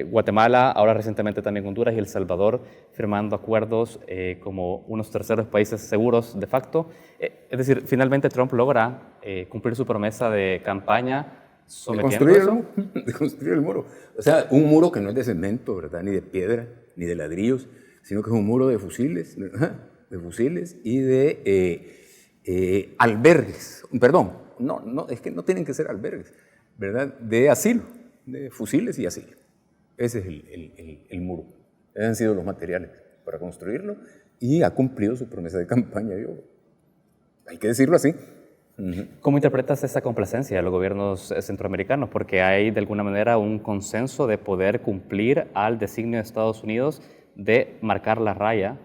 Guatemala, ahora recientemente también Honduras y El Salvador firmando acuerdos como unos terceros países seguros de facto. Es decir, finalmente Trump logra cumplir su promesa de campaña de construir el muro. O sea, un muro que no es de cemento, ¿verdad? Ni de piedra, ni de ladrillos, sino que es un muro de fusiles, ¿verdad? De fusiles y de albergues. Perdón, no, es que no tienen que ser albergues, ¿verdad? De asilo, de fusiles y asilo. Ese es el muro. Esos han sido los materiales para construirlo y ha cumplido su promesa de campaña. Hay que decirlo así. ¿Cómo interpretas esa complacencia de los gobiernos centroamericanos? Porque hay de alguna manera un consenso de poder cumplir al designio de Estados Unidos de marcar la raya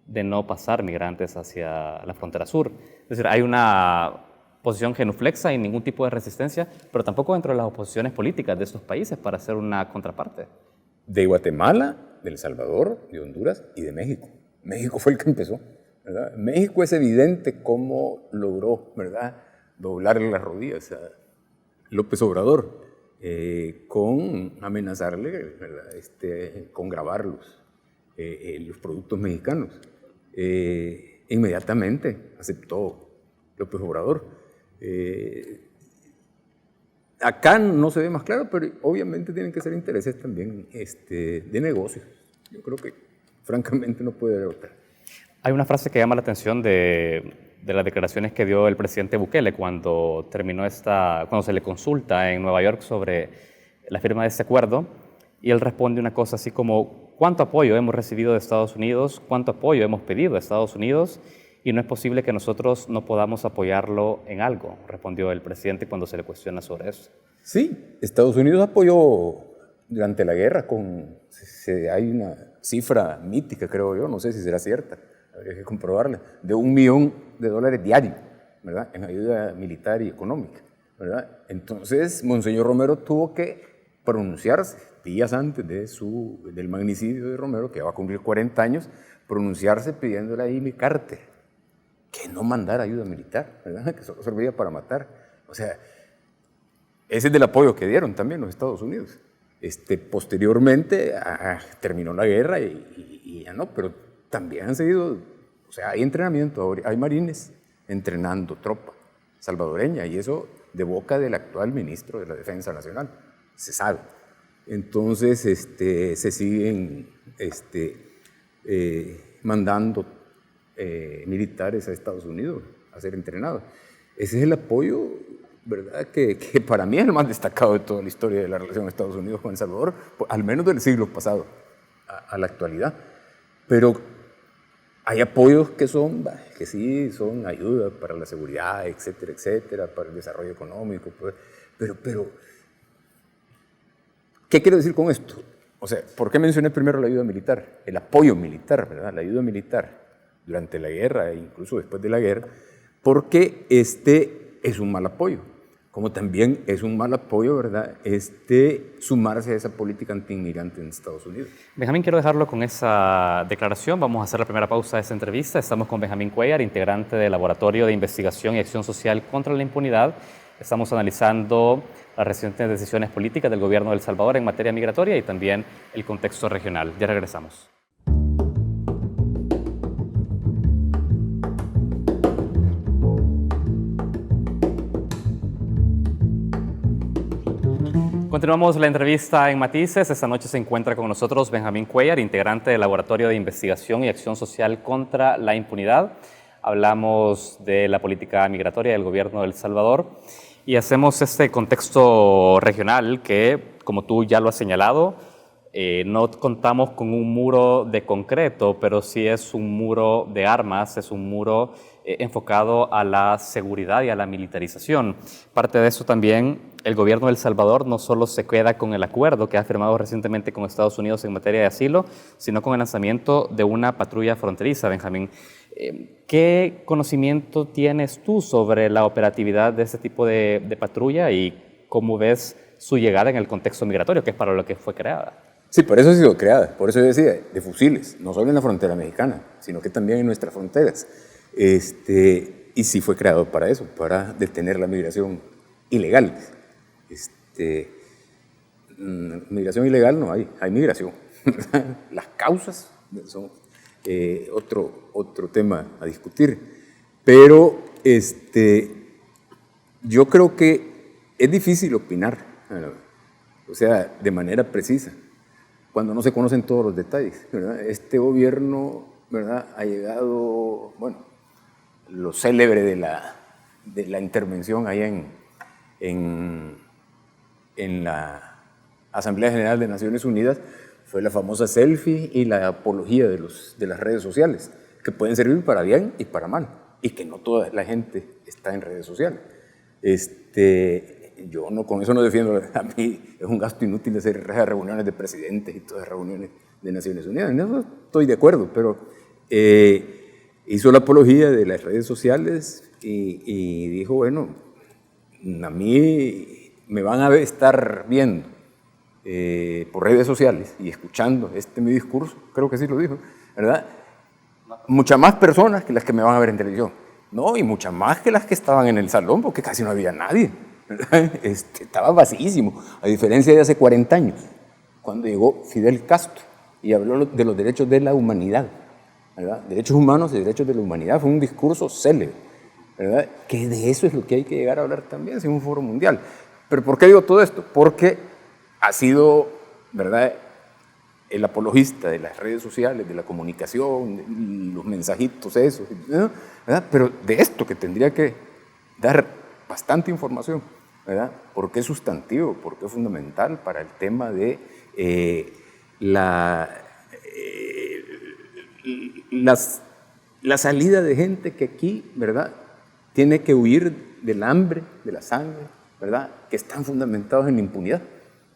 de no pasar migrantes hacia la frontera sur. Es decir, hay una posición genuflexa y ningún tipo de resistencia, pero tampoco dentro de las oposiciones políticas de estos países para hacer una contraparte. De Guatemala, de El Salvador, de Honduras y de México. México fue el que empezó, ¿verdad? México es evidente cómo logró, ¿verdad?, doblarle las rodillas a López Obrador con amenazarle, ¿verdad?, con grabar los productos mexicanos. Inmediatamente aceptó López Obrador. Acá no se ve más claro, pero obviamente tienen que ser intereses también de negocios. Yo creo que francamente no puede haber otra. Hay una frase que llama la atención de las declaraciones que dio el presidente Bukele cuando cuando se le consulta en Nueva York sobre la firma de este acuerdo, y él responde una cosa así como: ¿cuánto apoyo hemos recibido de Estados Unidos? ¿Cuánto apoyo hemos pedido de Estados Unidos? Y no es posible que nosotros no podamos apoyarlo en algo, respondió el presidente cuando se le cuestiona sobre eso. Sí, Estados Unidos apoyó durante la guerra hay una cifra mítica, creo yo, no sé si será cierta, habría que comprobarla, de $1 millón diario, ¿verdad?, en ayuda militar y económica, ¿verdad? Entonces, Monseñor Romero tuvo que pronunciarse días antes del magnicidio de Romero, que va a cumplir 40 años, pronunciarse pidiéndole a Jimmy Carter que no mandara ayuda militar, ¿verdad?, que solo servía para matar. O sea, ese es del apoyo que dieron también los Estados Unidos. Posteriormente terminó la guerra y ya no, pero también han seguido, o sea, hay entrenamiento, hay marines entrenando tropa salvadoreña, y eso de boca del actual ministro de la Defensa Nacional, se sabe. Entonces, se siguen mandando militares a Estados Unidos a ser entrenados. Ese es el apoyo, ¿verdad?, que para mí es el más destacado de toda la historia de la relación de Estados Unidos con El Salvador, al menos del siglo pasado a la actualidad. Pero hay apoyos que sí son ayuda para la seguridad, etcétera, etcétera, para el desarrollo económico, pero ¿qué quiero decir con esto? O sea, ¿por qué mencioné primero la ayuda militar? El apoyo militar, ¿verdad?, la ayuda militar durante la guerra e incluso después de la guerra, porque es un mal apoyo, como también es un mal apoyo, ¿verdad?, sumarse a esa política anti-inmigrante en Estados Unidos. Benjamín, quiero dejarlo con esa declaración. Vamos a hacer la primera pausa de esta entrevista. Estamos con Benjamín Cuellar, integrante del Laboratorio de Investigación y Acción Social contra la Impunidad. Estamos analizando las recientes decisiones políticas del gobierno de El Salvador en materia migratoria y también el contexto regional. Ya regresamos. Continuamos la entrevista en Matices. Esta noche se encuentra con nosotros Benjamín Cuellar, integrante del Laboratorio de Investigación y Acción Social contra la Impunidad. hablamos de la política migratoria del gobierno de El Salvador y hacemos este contexto regional que, como tú ya lo has señalado, no contamos con un muro de concreto, pero sí es un muro de armas, es un muro enfocado a la seguridad y a la militarización. Parte de eso también, el gobierno de El Salvador no solo se queda con el acuerdo que ha firmado recientemente con Estados Unidos en materia de asilo, sino con el lanzamiento de una patrulla fronteriza, Benjamín. ¿Qué conocimiento tienes tú sobre la operatividad de este tipo de patrulla y cómo ves su llegada en el contexto migratorio, que es para lo que fue creada? Sí, por eso ha sido creada, por eso yo decía, de fusiles, no solo en la frontera mexicana, sino que también en nuestras fronteras. Y sí fue creado para eso, para detener la migración ilegal. Migración ilegal no hay, hay migración. Las causas son otro tema a discutir. Pero yo creo que es difícil opinar, o sea, de manera precisa, cuando no se conocen todos los detalles, ¿verdad? Este gobierno, ¿verdad?, ha llegado, bueno, lo célebre de la intervención allá en la Asamblea General de Naciones Unidas fue la famosa selfie y la apología de las redes sociales, que pueden servir para bien y para mal, y que no toda la gente está en redes sociales. Yo no, con eso no defiendo, a mí es un gasto inútil hacer reuniones de presidentes y todas reuniones de Naciones Unidas, en eso estoy de acuerdo, pero hizo la apología de las redes sociales y dijo, bueno, a mí me van a estar viendo por redes sociales y escuchando mi discurso, creo que sí lo dijo, ¿verdad? Muchas más personas que las que me van a ver en televisión, no, y muchas más que las que estaban en el salón, porque casi no había nadie. Estaba vacíísimo, a diferencia de hace 40 años, cuando llegó Fidel Castro y habló de los derechos de la humanidad, ¿verdad? Derechos humanos y derechos de la humanidad, fue un discurso célebre, ¿verdad? Que de eso es lo que hay que llegar a hablar también en un foro mundial. ¿Pero por qué digo todo esto? Porque ha sido, ¿verdad?, el apologista de las redes sociales, de la comunicación, los mensajitos esos, ¿verdad? Pero de esto que tendría que dar bastante información, ¿verdad? Porque es sustantivo, porque es fundamental para el tema de la salida de gente que aquí, ¿verdad?, tiene que huir del hambre, de la sangre, ¿verdad?, que están fundamentados en la impunidad,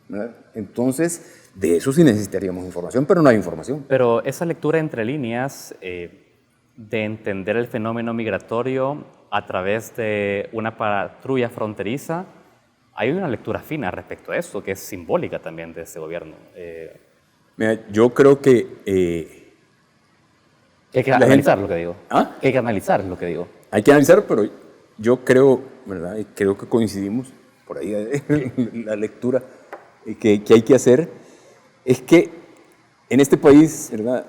¿verdad? Entonces, de eso sí necesitaríamos información, pero no hay información. Pero esa lectura entre líneas de entender el fenómeno migratorio a través de una patrulla fronteriza, hay una lectura fina respecto a eso, que es simbólica también de este gobierno. Mira, yo creo que hay que analizar lo que digo. ¿Ah? Hay que analizar lo que digo. Hay que analizar, pero yo creo, ¿verdad?, y creo que coincidimos por ahí la lectura que hay que hacer, es que en este país, ¿verdad?,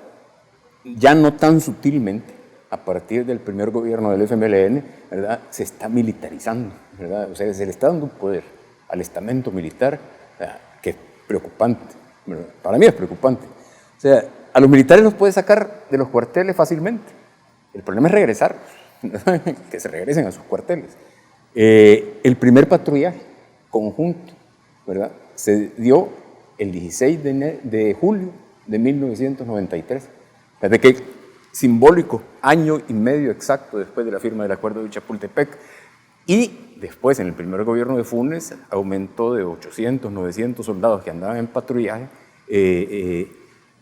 ya no tan sutilmente, a partir del primer gobierno del FMLN, ¿verdad?, se está militarizando, ¿verdad? O sea, se le está dando poder al estamento militar, ¿verdad?, que es preocupante, ¿verdad? Para mí es preocupante. O sea, a los militares los puede sacar de los cuarteles fácilmente. El problema es regresar, ¿verdad?, que se regresen a sus cuarteles. El primer patrullaje conjunto, ¿verdad?, se dio el 16 de julio de 1993. Desde que simbólico, año y medio exacto después de la firma del acuerdo de Chapultepec, y después en el primer gobierno de Funes aumentó de 800, 900 soldados que andaban en patrullaje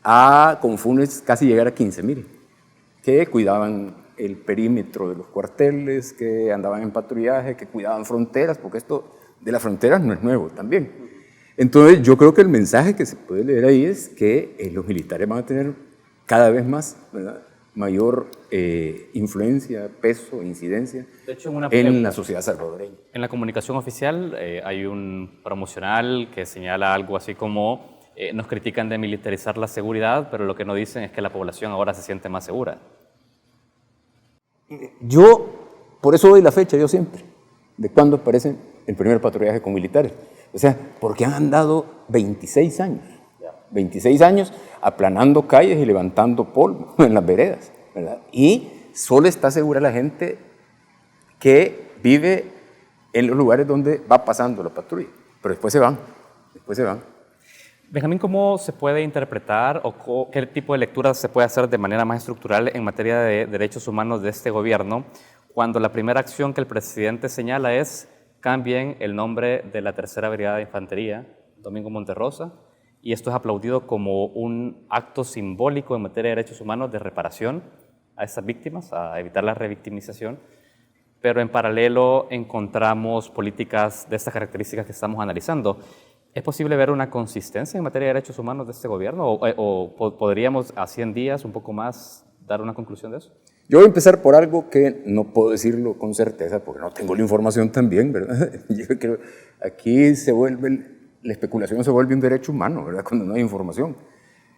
a con Funes casi llegar a 15,000, que cuidaban el perímetro de los cuarteles, que andaban en patrullaje, que cuidaban fronteras, porque esto de las fronteras no es nuevo también. Entonces yo creo que el mensaje que se puede leer ahí es que los militares van a tener cada vez más, ¿verdad?, mayor influencia, peso, incidencia de hecho, en la sociedad salvadoreña. En la comunicación oficial hay un promocional que señala algo así como nos critican de militarizar la seguridad, pero lo que no dicen es que la población ahora se siente más segura. Yo, por eso doy la fecha, yo siempre, de cuándo aparece el primer patrullaje con militares. O sea, porque han andado 26 años. 26 años aplanando calles y levantando polvo en las veredas, ¿verdad? Y solo está segura la gente que vive en los lugares donde va pasando la patrulla, pero después se van. Benjamín, ¿cómo se puede interpretar o qué tipo de lectura se puede hacer de manera más estructural en materia de derechos humanos de este gobierno cuando la primera acción que el presidente señala es cambien el nombre de la Tercera Brigada de Infantería, Domingo Monterrosa, y esto es aplaudido como un acto simbólico en materia de derechos humanos de reparación a estas víctimas, a evitar la revictimización, pero en paralelo encontramos políticas de estas características que estamos analizando? ¿Es posible ver una consistencia en materia de derechos humanos de este gobierno o podríamos a 100 días, un poco más, dar una conclusión de eso? Yo voy a empezar por algo que no puedo decirlo con certeza porque no tengo la información también, ¿verdad? Yo creo aquí la especulación se vuelve un derecho humano, ¿verdad? Cuando no hay información.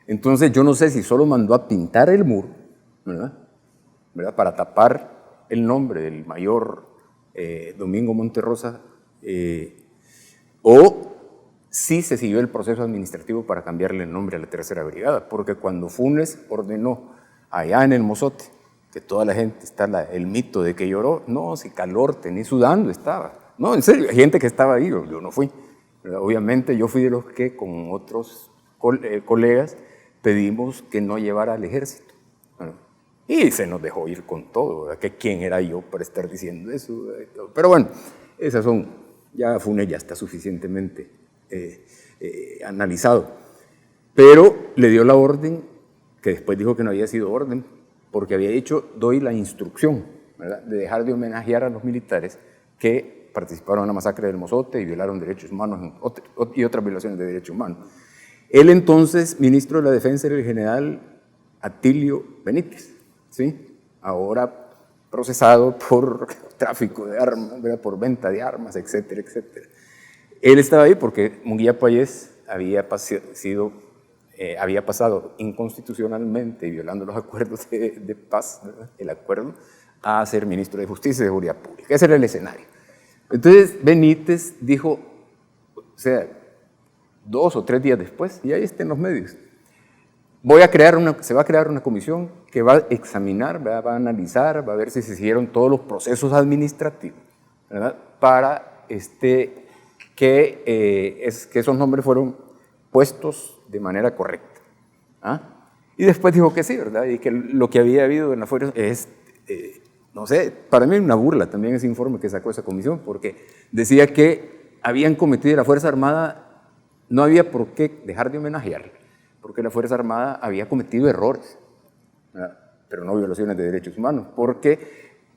Entonces yo no sé si solo mandó a pintar el muro, ¿verdad? Para tapar el nombre del mayor Domingo Monterrosa, o sí se siguió el proceso administrativo para cambiarle el nombre a la Tercera Brigada, porque cuando Funes ordenó allá en el Mozote, que toda la gente está el mito de que lloró, no, si calor, ni sudando estaba. No, en serio, hay gente que estaba ahí, yo no fui. ¿Verdad? Obviamente yo fui de los que con otros colegas pedimos que no llevara al ejército. ¿Verdad? Y se nos dejó ir con todo, ¿verdad? Que quién era yo para estar diciendo eso. Pero bueno, esas son, ya Funes ya está suficientemente analizado, pero le dio la orden, que después dijo que no había sido orden, porque había dicho, doy la instrucción, ¿verdad?, de dejar de homenajear a los militares que participaron en la masacre del Mozote y violaron derechos humanos y otras violaciones de derechos humanos. Él entonces, ministro de la Defensa, era el general Atilio Benítez, ¿sí?, ahora procesado por tráfico de armas, ¿verdad?, por venta de armas, etcétera, etcétera. Él estaba ahí porque Munguía Payés había pasado inconstitucionalmente y violando los acuerdos de paz, ¿verdad?, el acuerdo, a ser ministro de Justicia y Seguridad Pública. Ese era el escenario. Entonces Benítez dijo, o sea, 2 o 3 días después, y ahí está en los medios, se va a crear una comisión que va a examinar, ¿verdad?, va a analizar, va a ver si se siguieron todos los procesos administrativos, ¿verdad?, para que esos nombres fueron puestos de manera correcta. ¿Ah? Y después dijo que sí, ¿verdad? Y que lo que había habido en la fuerza es, no sé, para mí una burla también ese informe que sacó esa comisión, porque decía que habían cometido la Fuerza Armada, no había por qué dejar de homenajearla, porque la Fuerza Armada había cometido errores, ¿verdad?, pero no violaciones de derechos humanos, porque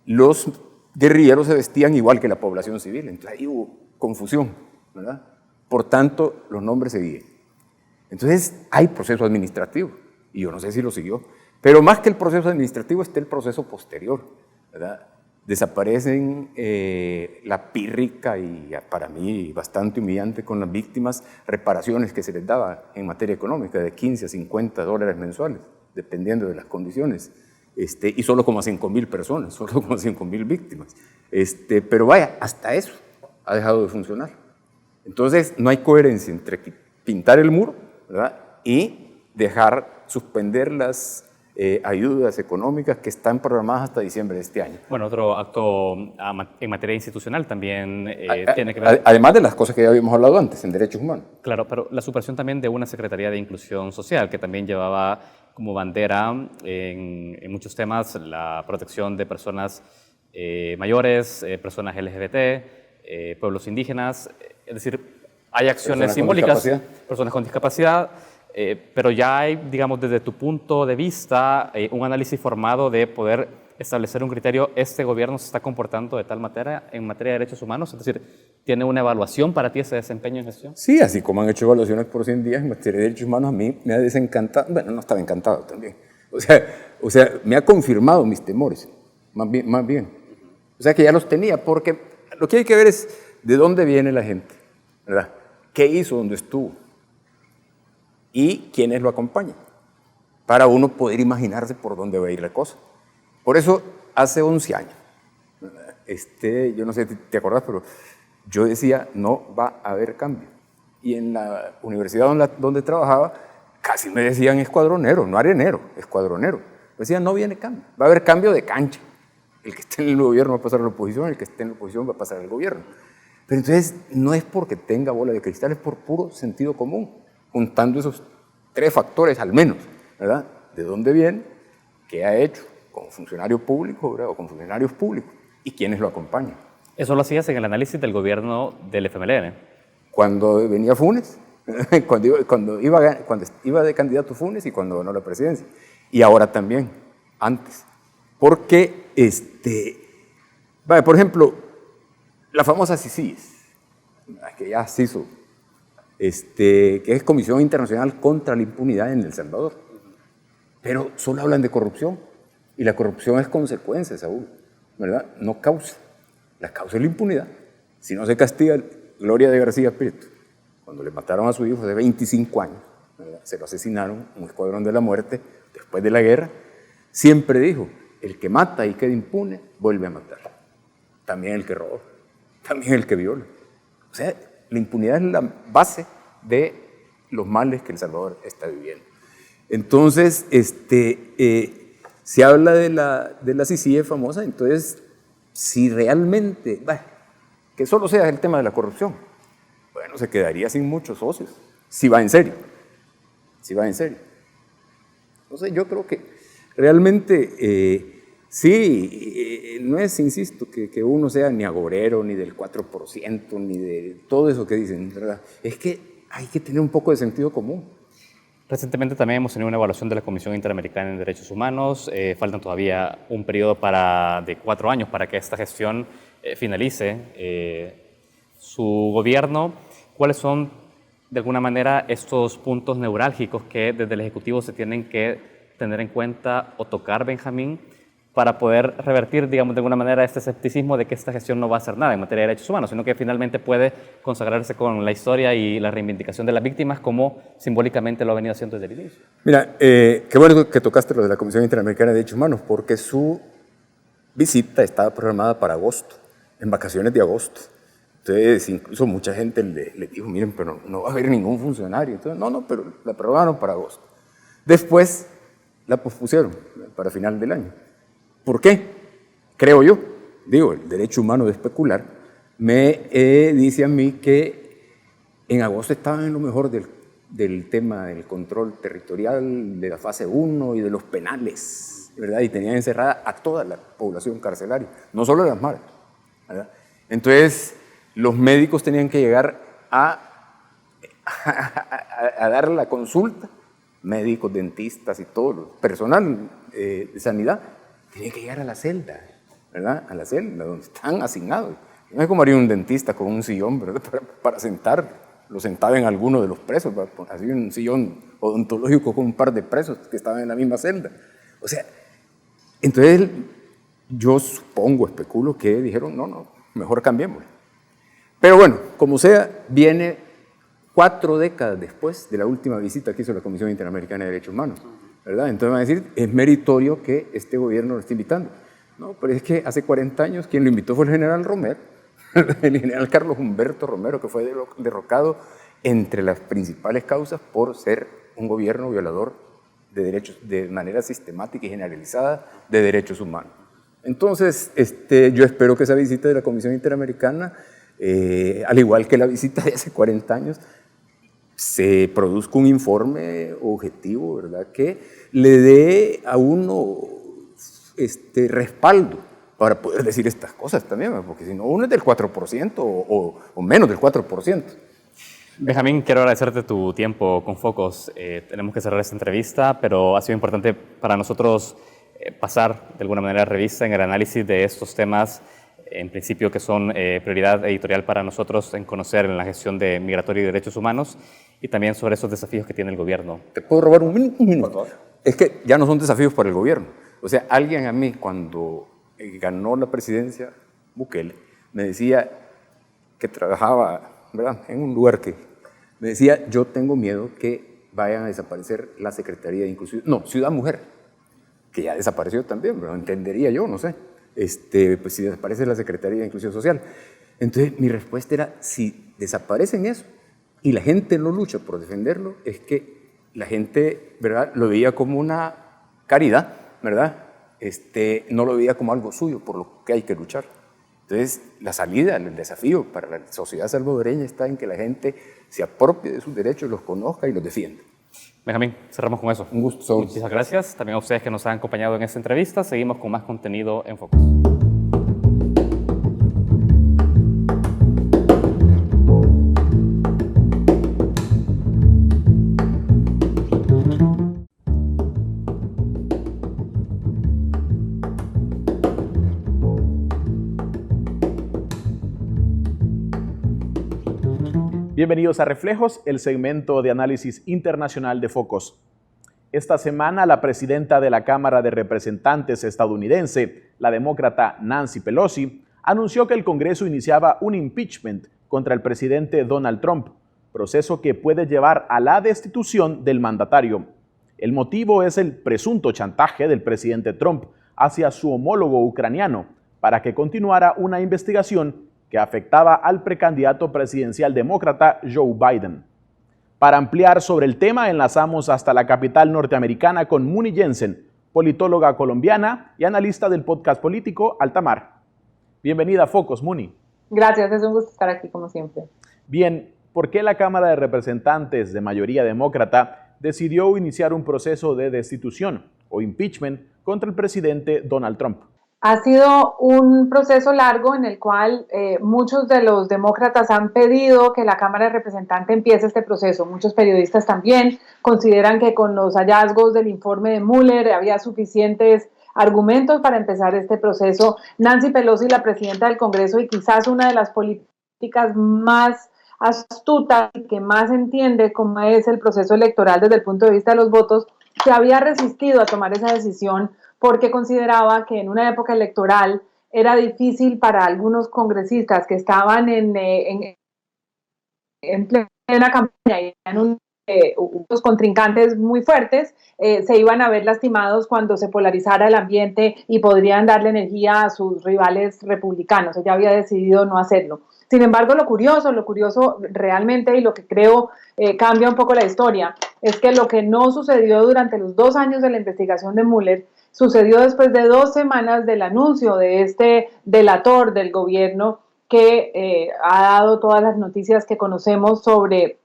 los guerrilleros se vestían igual que la población civil, entonces ahí hubo confusión, ¿verdad? Por tanto, los nombres seguían. Entonces, hay proceso administrativo, y yo no sé si lo siguió, pero más que el proceso administrativo está el proceso posterior, ¿verdad? Desaparecen la pírrica y para mí bastante humillante con las víctimas reparaciones que se les daba en materia económica de $15 a $50 mensuales, dependiendo de las condiciones, y solo como a 5,000 personas, solo como a 5,000 víctimas. Pero vaya, hasta eso ha dejado de funcionar. Entonces, no hay coherencia entre pintar el muro, ¿verdad?, y dejar suspender las ayudas económicas que están programadas hasta diciembre de este año. Bueno, otro acto en materia institucional también tiene que ver... Además de las cosas que ya habíamos hablado antes, en derechos humanos. Claro, pero la supresión también de una Secretaría de Inclusión Social, que también llevaba como bandera en muchos temas la protección de personas mayores, personas LGBT, pueblos indígenas, es decir, hay acciones simbólicas, personas con discapacidad, pero ya hay, digamos, desde tu punto de vista, un análisis formado de poder establecer un criterio, este gobierno se está comportando de tal manera en materia de derechos humanos, es decir, ¿tiene una evaluación para ti ese desempeño en gestión? Sí, así como han hecho evaluaciones por 100 días en materia de derechos humanos, a mí me ha desencantado, bueno, no estaba encantado también, o sea, me ha confirmado mis temores, más bien. O sea que ya los tenía, porque lo que hay que ver es de dónde viene la gente, ¿verdad? ¿Qué hizo donde estuvo? Y quiénes lo acompañan, para uno poder imaginarse por dónde va a ir la cosa. Por eso, hace 11 años, yo no sé si te acordás, pero yo decía, no va a haber cambio. Y en la universidad donde trabajaba, casi me decían escuadronero, no arenero, escuadronero. Decían, no viene cambio, va a haber cambio de cancha. El que esté en el gobierno va a pasar a la oposición, el que esté en la oposición va a pasar al gobierno. Pero entonces no es porque tenga bola de cristal, es por puro sentido común, juntando esos 3 factores al menos, ¿verdad? ¿De dónde viene? ¿Qué ha hecho como funcionario público, ¿verdad? O con funcionarios públicos? ¿Y quiénes lo acompañan? Eso lo hacías en el análisis del gobierno del FMLN. Cuando venía Funes, cuando iba de candidato Funes y cuando ganó la presidencia. Y ahora también, antes. Porque, por ejemplo, la famosa CICIS, que ya se hizo, que es Comisión Internacional contra la Impunidad en El Salvador. Pero solo hablan de corrupción. Y la corrupción es consecuencia, Saúl, ¿verdad? No causa. La causa es la impunidad. Si no se castiga, Gloria de García Prieto, cuando le mataron a su hijo de 25 años, ¿verdad? Se lo asesinaron, un escuadrón de la muerte, después de la guerra, siempre dijo, el que mata y queda impune, vuelve a matar. También el que roba, también el que viola. O sea, la impunidad es la base de los males que El Salvador está viviendo. Entonces, se habla de la CICIE famosa, entonces, si realmente, que solo sea el tema de la corrupción, bueno, se quedaría sin muchos socios, si va en serio, Entonces, yo creo que realmente, no es, insisto, que uno sea ni agorero, ni del 4%, ni de todo eso que dicen, ¿verdad? Es que hay que tener un poco de sentido común. Recientemente también hemos tenido una evaluación de la Comisión Interamericana en Derechos Humanos. Faltan todavía un periodo de 4 años para que esta gestión finalice su gobierno. ¿Cuáles son, de alguna manera, estos puntos neurálgicos que desde el Ejecutivo se tienen que tener en cuenta o tocar, Benjamín, para poder revertir, digamos, de alguna manera este escepticismo de que esta gestión no va a hacer nada en materia de derechos humanos, sino que finalmente puede consagrarse con la historia y la reivindicación de las víctimas como simbólicamente lo ha venido haciendo desde el inicio? Mira, qué bueno que tocaste lo de la Comisión Interamericana de Derechos Humanos, porque su visita estaba programada para agosto, en vacaciones de agosto. Entonces, incluso mucha gente le dijo, miren, pero no va a haber ningún funcionario. Entonces, no, pero la programaron para agosto. Después la pospusieron para final del año. ¿Por qué? Creo yo, el derecho humano de especular, me dice a mí que en agosto estaban en lo mejor del tema del control territorial, de la fase 1 y de los penales, ¿verdad? Y tenían encerrada a toda la población carcelaria, no solo a las madres, ¿verdad? Entonces, los médicos tenían que llegar a dar la consulta, médicos, dentistas y todo, el personal de sanidad, tienen que llegar a la celda, ¿verdad? A la celda donde están asignados. No es como haría un dentista con un sillón, ¿verdad? Para sentar. Lo sentaba en alguno de los presos, así un sillón odontológico con un par de presos que estaban en la misma celda. O sea, entonces yo supongo, especulo que dijeron, no, mejor cambiémoslo. Pero bueno, como sea, viene 4 décadas después de la última visita que hizo la Comisión Interamericana de Derechos Humanos, ¿verdad? Entonces van a decir, es meritorio que este gobierno lo esté invitando. No, pero es que hace 40 años quien lo invitó fue el general Romero, el general Carlos Humberto Romero, que fue derrocado entre las principales causas por ser un gobierno violador de derechos, de manera sistemática y generalizada, de derechos humanos. Entonces, yo espero que esa visita de la Comisión Interamericana, al igual que la visita de hace 40 años, se produzca un informe objetivo, ¿verdad?, que le dé a uno respaldo para poder decir estas cosas también, porque si no, uno es del 4% o menos del 4%. Benjamín, quiero agradecerte tu tiempo con Focos. Tenemos que cerrar esta entrevista, pero ha sido importante para nosotros pasar de alguna manera revista en el análisis de estos temas, en principio que son prioridad editorial para nosotros en conocer en la gestión de migratoria y derechos humanos, y también sobre esos desafíos que tiene el gobierno. ¿Te puedo robar un minuto? Es que ya no son desafíos para el gobierno. O sea, alguien a mí cuando ganó la presidencia, Bukele, me decía que trabajaba, ¿verdad?, en un lugar que me decía, yo tengo miedo que vayan a desaparecer la Secretaría de Inclusión, no, Ciudad Mujer, que ya desapareció también, pero entendería yo, no sé, pues si desaparece la Secretaría de Inclusión Social. Entonces mi respuesta era, si desaparecen eso y la gente no lucha por defenderlo, es que la gente, ¿verdad?, lo veía como una caridad, ¿verdad? No lo veía como algo suyo, por lo que hay que luchar. Entonces, la salida, el desafío para la sociedad salvadoreña está en que la gente se apropie de sus derechos, los conozca y los defienda. Benjamín, cerramos con eso. Un gusto. Muchas gracias. También a ustedes que nos han acompañado en esta entrevista. Seguimos con más contenido en Focus. Bienvenidos a Reflejos, el segmento de análisis internacional de Focus. Esta semana, la presidenta de la Cámara de Representantes estadounidense, la demócrata Nancy Pelosi, anunció que el Congreso iniciaba un impeachment contra el presidente Donald Trump, proceso que puede llevar a la destitución del mandatario. El motivo es el presunto chantaje del presidente Trump hacia su homólogo ucraniano para que continuara una investigación que afectaba al precandidato presidencial demócrata Joe Biden. Para ampliar sobre el tema, enlazamos hasta la capital norteamericana con Muni Jensen, politóloga colombiana y analista del podcast político Altamar. Bienvenida a Focus, Muni. Gracias, es un gusto estar aquí como siempre. Bien, ¿por qué la Cámara de Representantes de mayoría demócrata decidió iniciar un proceso de destitución o impeachment contra el presidente Donald Trump? Ha sido un proceso largo en el cual muchos de los demócratas han pedido que la Cámara de Representantes empiece este proceso. Muchos periodistas también consideran que con los hallazgos del informe de Mueller había suficientes argumentos para empezar este proceso. Nancy Pelosi, la presidenta del Congreso y quizás una de las políticas más astutas y que más entiende cómo es el proceso electoral desde el punto de vista de los votos, se había resistido a tomar esa decisión porque consideraba que en una época electoral era difícil para algunos congresistas que estaban en plena campaña y en unos contrincantes muy fuertes, se iban a ver lastimados cuando se polarizara el ambiente y podrían darle energía a sus rivales republicanos. Ella había decidido no hacerlo. Sin embargo, lo curioso realmente y lo que creo cambia un poco la historia es que lo que no sucedió durante los 2 años de la investigación de Mueller sucedió después de 2 semanas del anuncio de este delator del gobierno que ha dado todas las noticias que conocemos sobre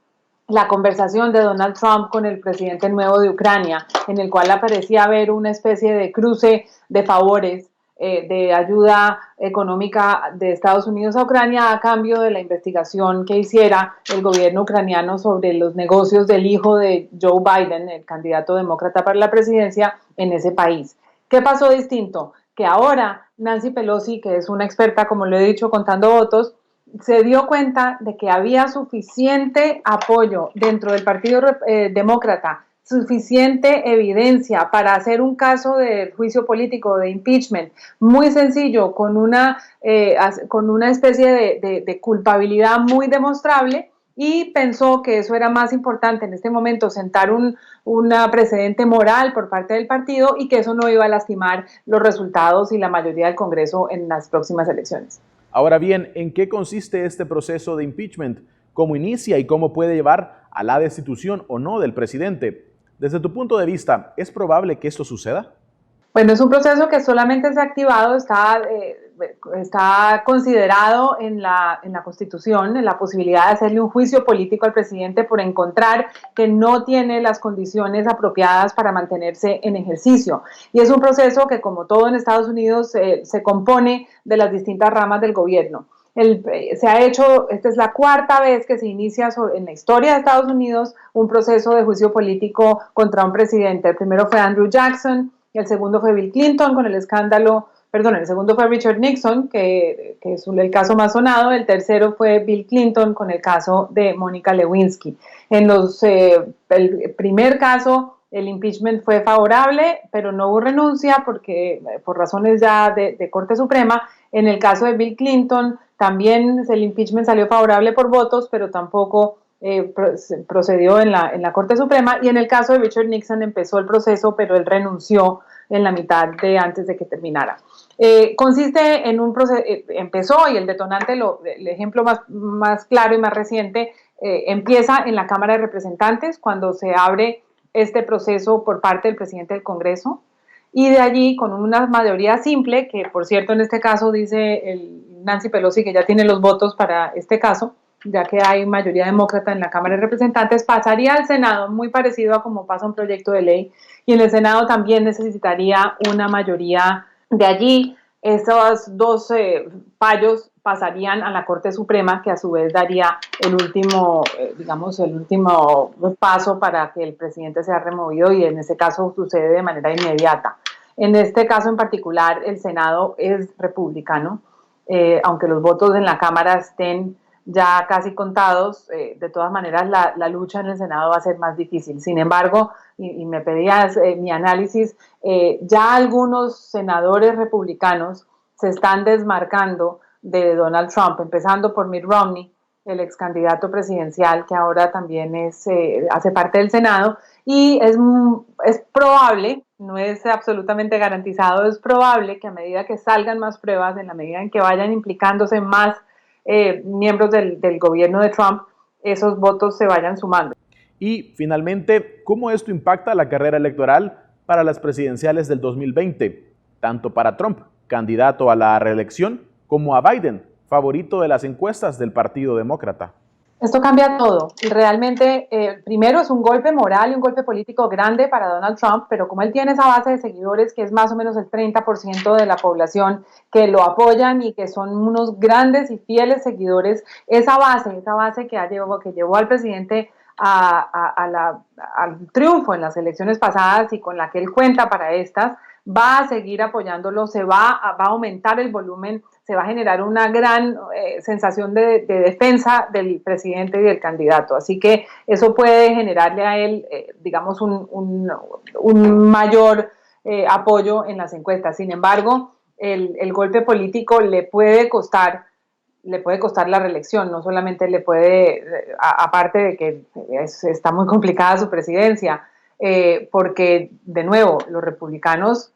la conversación de Donald Trump con el presidente nuevo de Ucrania, en el cual aparecía haber una especie de cruce de favores, de ayuda económica de Estados Unidos a Ucrania a cambio de la investigación que hiciera el gobierno ucraniano sobre los negocios del hijo de Joe Biden, el candidato demócrata para la presidencia en ese país. ¿Qué pasó distinto? Que ahora Nancy Pelosi, que es una experta, como lo he dicho, contando votos, se dio cuenta de que había suficiente apoyo dentro del Partido Demócrata, suficiente evidencia para hacer un caso de juicio político, de impeachment, muy sencillo, con una especie de culpabilidad muy demostrable, y pensó que eso era más importante en este momento, sentar un precedente moral por parte del partido y que eso no iba a lastimar los resultados y la mayoría del Congreso en las próximas elecciones. Ahora bien, ¿en qué consiste este proceso de impeachment? ¿Cómo inicia y cómo puede llevar a la destitución o no del presidente? Desde tu punto de vista, ¿es probable que esto suceda? Bueno, es un proceso que solamente se ha activado, está considerado en la Constitución, en la posibilidad de hacerle un juicio político al presidente por encontrar que no tiene las condiciones apropiadas para mantenerse en ejercicio. Y es un proceso que, como todo en Estados Unidos, se compone de las distintas ramas del gobierno. Se ha hecho, esta es la 4ª vez que se inicia en la historia de Estados Unidos un proceso de juicio político contra un presidente. El primero fue Andrew Jackson, el segundo fue Bill Clinton con el escándalo, el segundo fue Richard Nixon, que es el caso más sonado, el tercero fue Bill Clinton con el caso de Mónica Lewinsky. En el primer caso, el impeachment fue favorable, pero no hubo renuncia porque por razones ya de Corte Suprema. En el caso de Bill Clinton, también el impeachment salió favorable por votos, pero tampoco procedió en la Corte Suprema. Y en el caso de Richard Nixon empezó el proceso, pero él renunció en la mitad antes de que terminara. Consiste en un proceso, empezó, y el detonante, el ejemplo más claro y más reciente, empieza en la Cámara de Representantes cuando se abre este proceso por parte del presidente del Congreso, y de allí con una mayoría simple, que por cierto en este caso dice Nancy Pelosi que ya tiene los votos para este caso, ya que hay mayoría demócrata en la Cámara de Representantes, pasaría al Senado, muy parecido a como pasa un proyecto de ley, y en el Senado también necesitaría una mayoría de allí. Esos dos fallos pasarían a la Corte Suprema, que a su vez daría el último paso para que el presidente sea removido, y en ese caso sucede de manera inmediata. En este caso en particular, el Senado es republicano, aunque los votos en la Cámara estén ya casi contados, de todas maneras la lucha en el Senado va a ser más difícil. Sin embargo, y me pedías mi análisis, ya algunos senadores republicanos se están desmarcando de Donald Trump, empezando por Mitt Romney, el ex candidato presidencial, que ahora también hace parte del Senado, y es probable, no es absolutamente garantizado, es probable que a medida que salgan más pruebas, en la medida en que vayan implicándose más miembros del gobierno de Trump, esos votos se vayan sumando. Y finalmente, ¿cómo esto impacta la carrera electoral para las presidenciales del 2020? Tanto para Trump, candidato a la reelección, como a Biden, favorito de las encuestas del Partido Demócrata. Esto cambia todo. Realmente, primero es un golpe moral y un golpe político grande para Donald Trump, pero como él tiene esa base de seguidores, que es más o menos el 30% de la población que lo apoyan y que son unos grandes y fieles seguidores, esa base que llevó al presidente al triunfo en las elecciones pasadas y con la que él cuenta para estas, va a seguir apoyándolo, va a aumentar el volumen, se va a generar una gran sensación de defensa del presidente y del candidato. Así que eso puede generarle a él, digamos, un mayor apoyo en las encuestas. Sin embargo, el golpe político le puede costar la reelección, no solamente le puede, aparte de que está muy complicada su presidencia, porque, de nuevo, los republicanos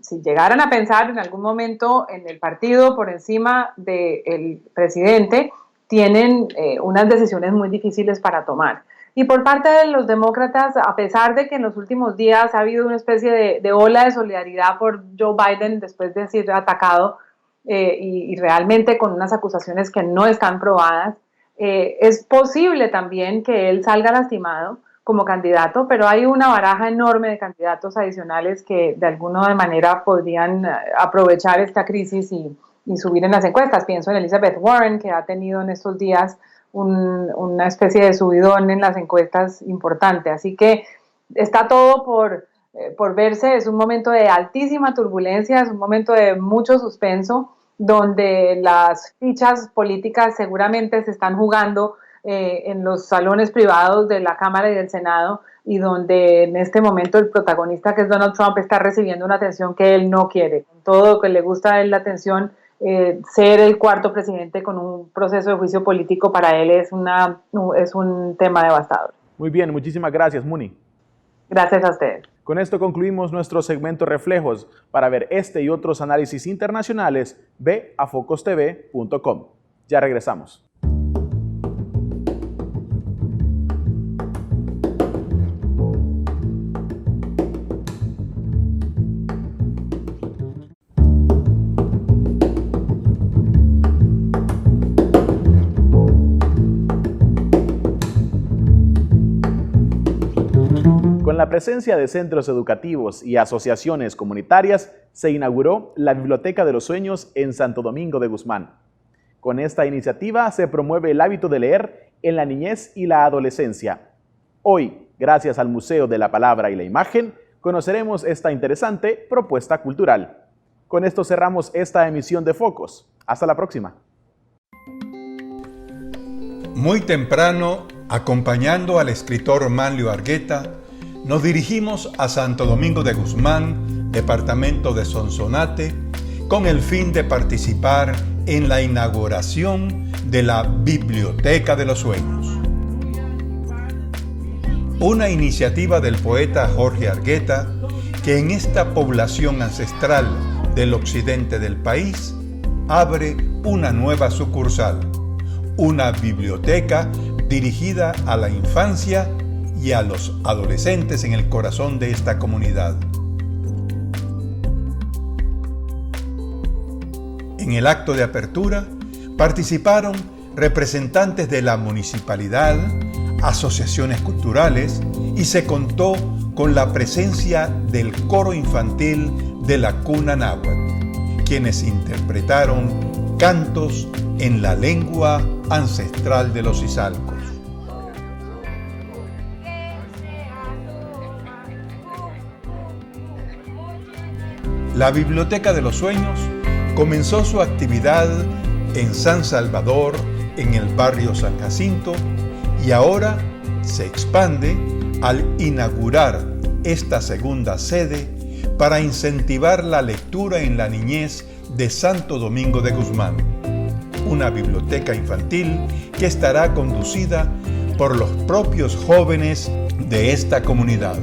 si llegaran a pensar en algún momento en el partido por encima del presidente, tienen unas decisiones muy difíciles para tomar. Y por parte de los demócratas, a pesar de que en los últimos días ha habido una especie de ola de solidaridad por Joe Biden después de ser atacado, y realmente con unas acusaciones que no están probadas, es posible también que él salga lastimado como candidato, pero hay una baraja enorme de candidatos adicionales que de alguna manera podrían aprovechar esta crisis y subir en las encuestas. Pienso en Elizabeth Warren, que ha tenido en estos días una especie de subidón en las encuestas importante. Así que está todo por verse. Es un momento de altísima turbulencia, es un momento de mucho suspenso, donde las fichas políticas seguramente se están jugando en los salones privados de la Cámara y del Senado, y donde en este momento el protagonista, que es Donald Trump, está recibiendo una atención que él no quiere. Con todo lo que le gusta a él la atención, ser el cuarto presidente con un proceso de juicio político para él es un tema devastador. Muy bien, muchísimas gracias, Muni. Gracias a ustedes. Con esto concluimos nuestro segmento Reflejos. Para ver este y otros análisis internacionales, ve a focostv.com. Ya regresamos. Con la presencia de centros educativos y asociaciones comunitarias, se inauguró la Biblioteca de los Sueños en Santo Domingo de Guzmán. Con esta iniciativa se promueve el hábito de leer en la niñez y la adolescencia. Hoy, gracias al Museo de la Palabra y la Imagen, conoceremos esta interesante propuesta cultural. Con esto cerramos esta emisión de Focos. Hasta la próxima. Muy temprano, acompañando al escritor Manlio Argueta, nos dirigimos a Santo Domingo de Guzmán, departamento de Sonsonate, con el fin de participar en la inauguración de la Biblioteca de los Sueños. Una iniciativa del poeta Jorge Argueta, que en esta población ancestral del occidente del país abre una nueva sucursal, una biblioteca dirigida a la infancia y a los adolescentes en el corazón de esta comunidad. En el acto de apertura participaron representantes de la municipalidad, asociaciones culturales y se contó con la presencia del coro infantil de la Cuna Náhuatl, quienes interpretaron cantos en la lengua ancestral de los Izalcos. La Biblioteca de los Sueños comenzó su actividad en San Salvador, en el barrio San Jacinto, y ahora se expande al inaugurar esta segunda sede para incentivar la lectura en la niñez de Santo Domingo de Guzmán, una biblioteca infantil que estará conducida por los propios jóvenes de esta comunidad.